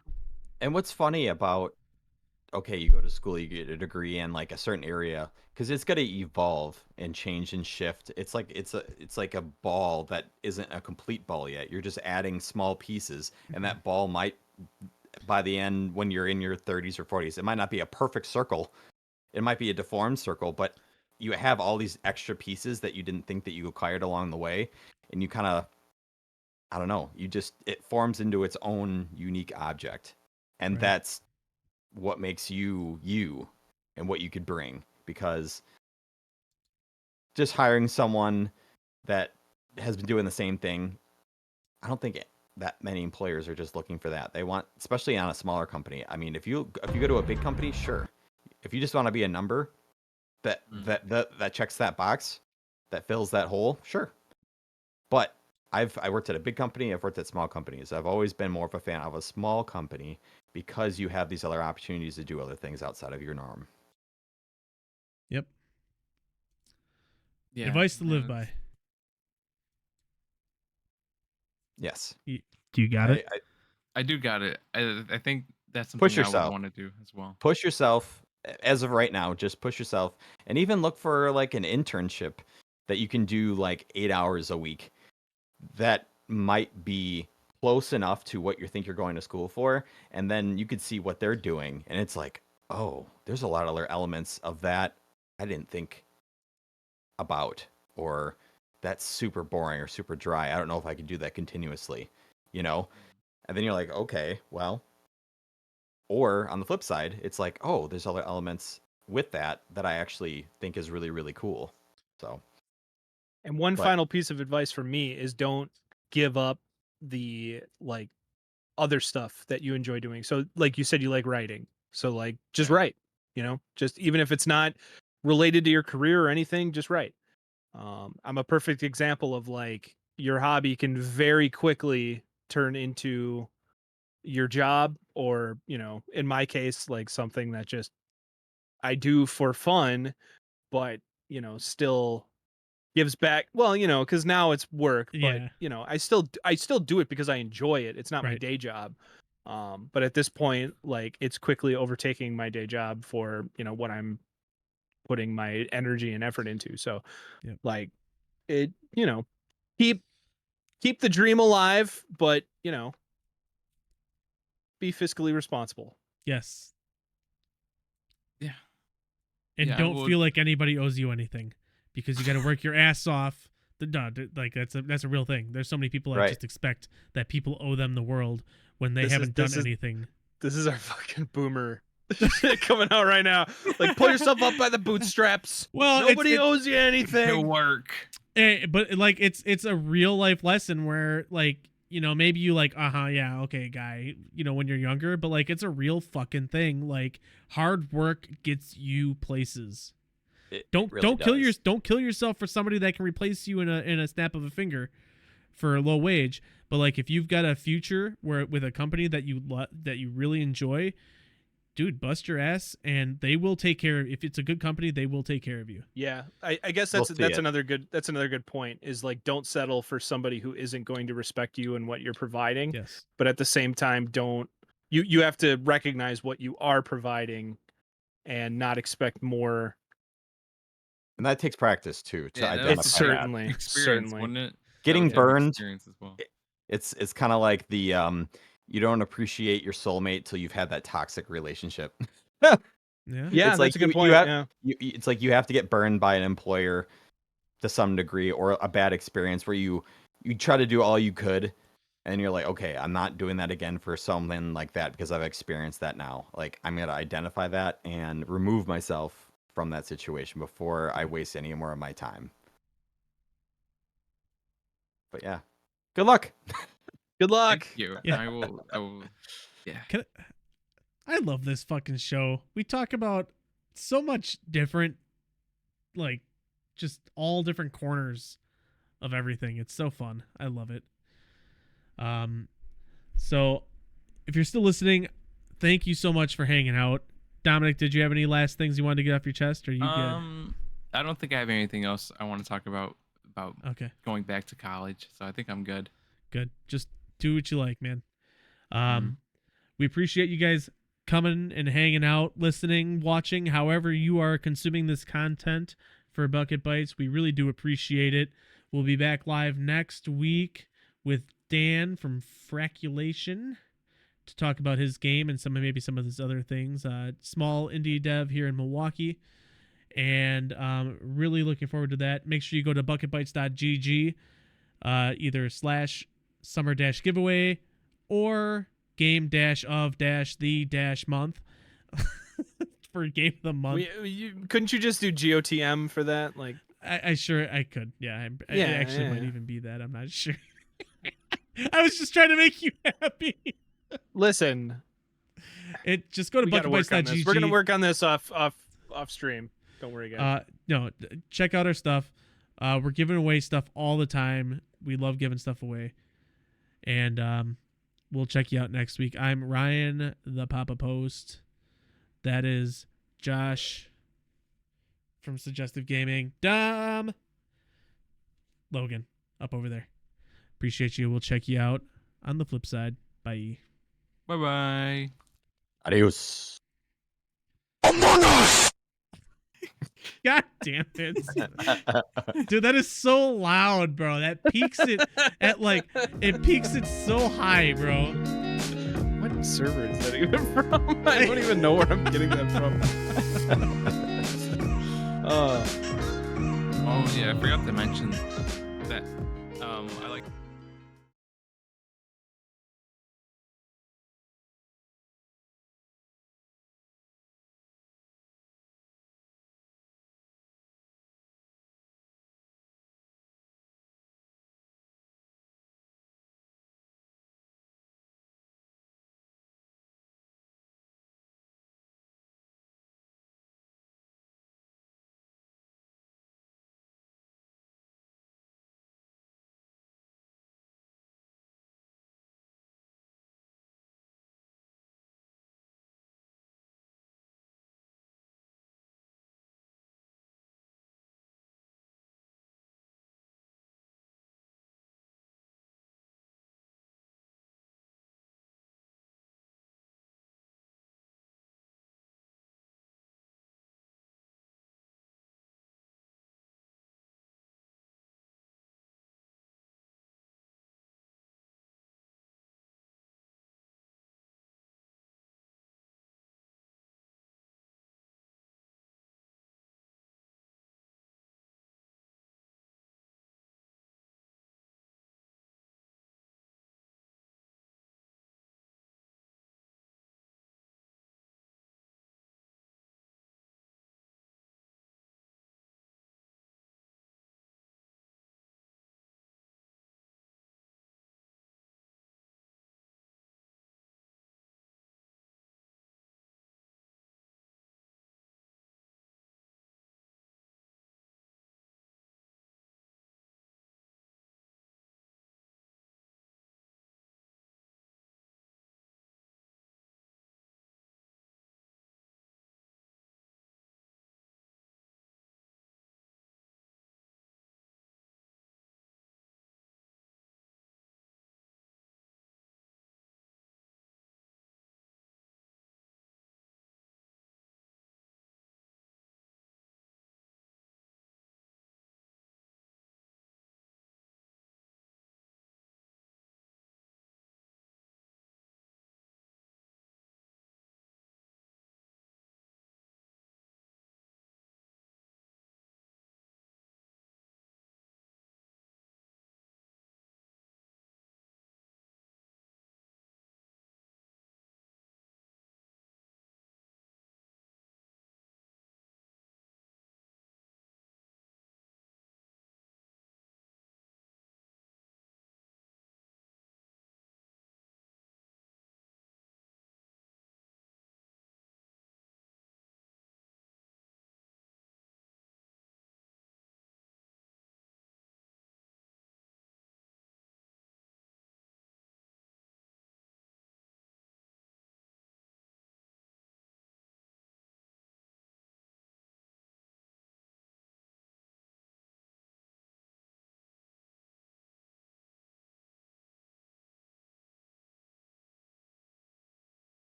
And what's funny about, okay, you go to school, you get a degree in like a certain area, because it's going to evolve and change and shift. It's like a ball that isn't a complete ball yet. You're just adding small pieces, and that ball might, by the end, when you're in your 30s or 40s, it might not be a perfect circle. It might be a deformed circle, but you have all these extra pieces that you didn't think that you acquired along the way, and you kind of, I don't know, it forms into its own unique object. And Right. that's what makes you you and what you could bring, because just hiring someone that has been doing the same thing, I don't think that many employers are just looking for that. They want, especially on a smaller company. I mean, if you go to a big company, sure. If you just want to be a number that checks that box, that fills that hole, sure. But I worked at a big company, I've worked at small companies. I've always been more of a fan of a small company because you have these other opportunities to do other things outside of your norm. Yep. Yeah. Advice to live it's- by. Yes. Do you got it? I do got it. I think that's Push something I would yourself. want to do as well. Push yourself. As of right now, just push yourself, and even look for like an internship that you can do like 8 hours a week. That might be close enough to what you think you're going to school for, and then you could see what they're doing, and it's like, oh, there's a lot of other elements of that I didn't think about, or that's super boring or super dry. I don't know if I could do that continuously, you know? And then you're like, okay, well, or on the flip side, it's like, oh, there's other elements with that I actually think is really, really cool. So, And one But- final piece of advice from me is don't give up the like other stuff that you enjoy doing. So like you said, you like writing. So like just write, just even if it's not related to your career or anything, just write. I'm a perfect example of like your hobby can very quickly turn into your job, or, in my case, like something that just I do for fun, but, still gives back. Well, because now it's work, but Yeah. I still do it because I enjoy it. It's not my Right. day job. But at this point, like it's quickly overtaking my day job for, what I'm putting my energy and effort into. So Yep. like it, keep the dream alive, but, be fiscally responsible. Yes. Yeah. And Yeah, I don't would- feel like anybody owes you anything, because you got to work your ass off. Like that's a real thing. There's so many people that Right. just expect that people owe them the world when they haven't done anything. This is our fucking boomer shit coming out right now. Like, pull yourself up by the bootstraps. Well, Nobody owes you To anything. work. But like it's a real life lesson where like maybe you like yeah, okay, guy, when you're younger, but like it's a real fucking thing. Like hard work gets you places. It Don't really does. don't kill yourself for somebody that can replace you in a snap of a finger for a low wage. But like if you've got a future where with a company that you really enjoy, dude, bust your ass and they will take care of. If it's a good company, they will take care of you. Yeah, I guess We'll that's see it. another good point. Is like, don't settle for somebody who isn't going to respect you and what you're providing. Yes. But at the same time, don't you have to recognize what you are providing and not expect more. And that takes practice too, to Yeah, identify It's that. certainly Experience, wouldn't it? Getting That would take burned- experience as well. It's kind of like the you don't appreciate your soulmate till you've had that toxic relationship. Yeah. Yeah, It's that's like a good you point. have- Yeah. It's like you have to get burned by an employer to some degree, or a bad experience where you try to do all you could, and you're like, okay, I'm not doing that again for something like that because I've experienced that now. Like, I'm gonna identify that and remove myself from that situation before I waste any more of my time. But yeah, good luck. Good luck. Thank you. Yeah. I will. Yeah. I love this fucking show. We talk about so much different, like, just all different corners of everything. It's so fun. I love it. So if you're still listening, thank you so much for hanging out. Dominic, did you have any last things you wanted to get off your chest? Or are you good? I don't think I have anything else I want to talk about Okay, going back to college. So I think I'm good. good. Just do what you like, man. Mhm. We appreciate you guys coming and hanging out, listening, watching, however you are consuming this content for Bucket Bites. We really do appreciate it. We'll be back live next week with Dan from Fraculation to talk about his game and maybe some of his other things. Small indie dev here in Milwaukee. And really looking forward to that. Make sure you go to bucketbites.gg, either /summer-giveaway or game-of-the-month for game of the month. Couldn't you just do GOTM for that? Like, I could. Yeah, I Yeah, actually might yeah. even be that. I'm not sure. I was just trying to make you happy. listen, Just go to we got to work on this. bucketbites.gg. We're gonna work on this off stream. Don't worry, guys. No, check out our stuff. We're giving away stuff all the time. We love giving stuff away. And we'll check you out next week. I'm Ryan, the Papa Post. That is Josh from Suggestive Gaming. Dom. Logan, up over there. Appreciate you. We'll check you out on the flip side. Bye. Bye-bye. Adios. God damn it. Dude, that is so loud, bro. That peaks it it peaks it so high, bro. What server is that even from? I don't even know where I'm getting that from. Oh yeah, I forgot to mention that. I like.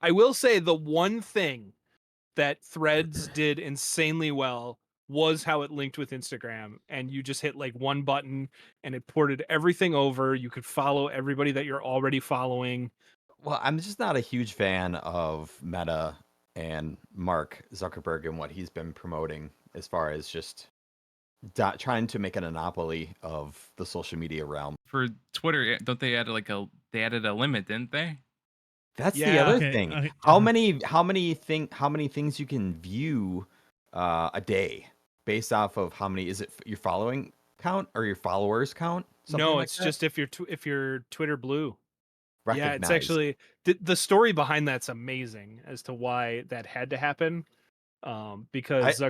I will say the one thing that Threads did insanely well was how it linked with Instagram, and you just hit like one button and it ported everything over. You could follow everybody that you're already following. Well, I'm just not a huge fan of Meta and Mark Zuckerberg and what he's been promoting as far as just trying to make a monopoly of the social media realm. For Twitter, don't they add they added a limit, didn't they? That's the Yeah. other Okay, thing. okay, How many things you can view a day based off of how many, is it your following count or your followers count? Something No, like it's that? just if you're Twitter Blue. Yeah, it's Recognized. actually the story behind that's amazing as to why that had to happen. Because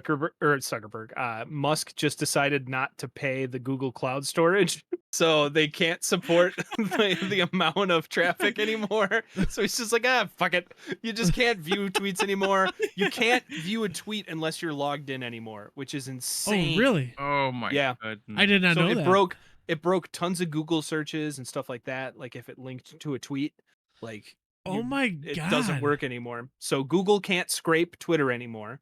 Musk just decided not to pay the Google Cloud storage, so they can't support the amount of traffic anymore. So he's just like, fuck it. You just can't view tweets anymore. You can't view a tweet unless you're logged in anymore, which is Oh, insane. really? Oh my Yeah. goodness. I did not So know that. it broke tons of Google searches and stuff like that. Like if it linked to a tweet, like Oh my it God. doesn't work anymore. So Google can't scrape Twitter anymore.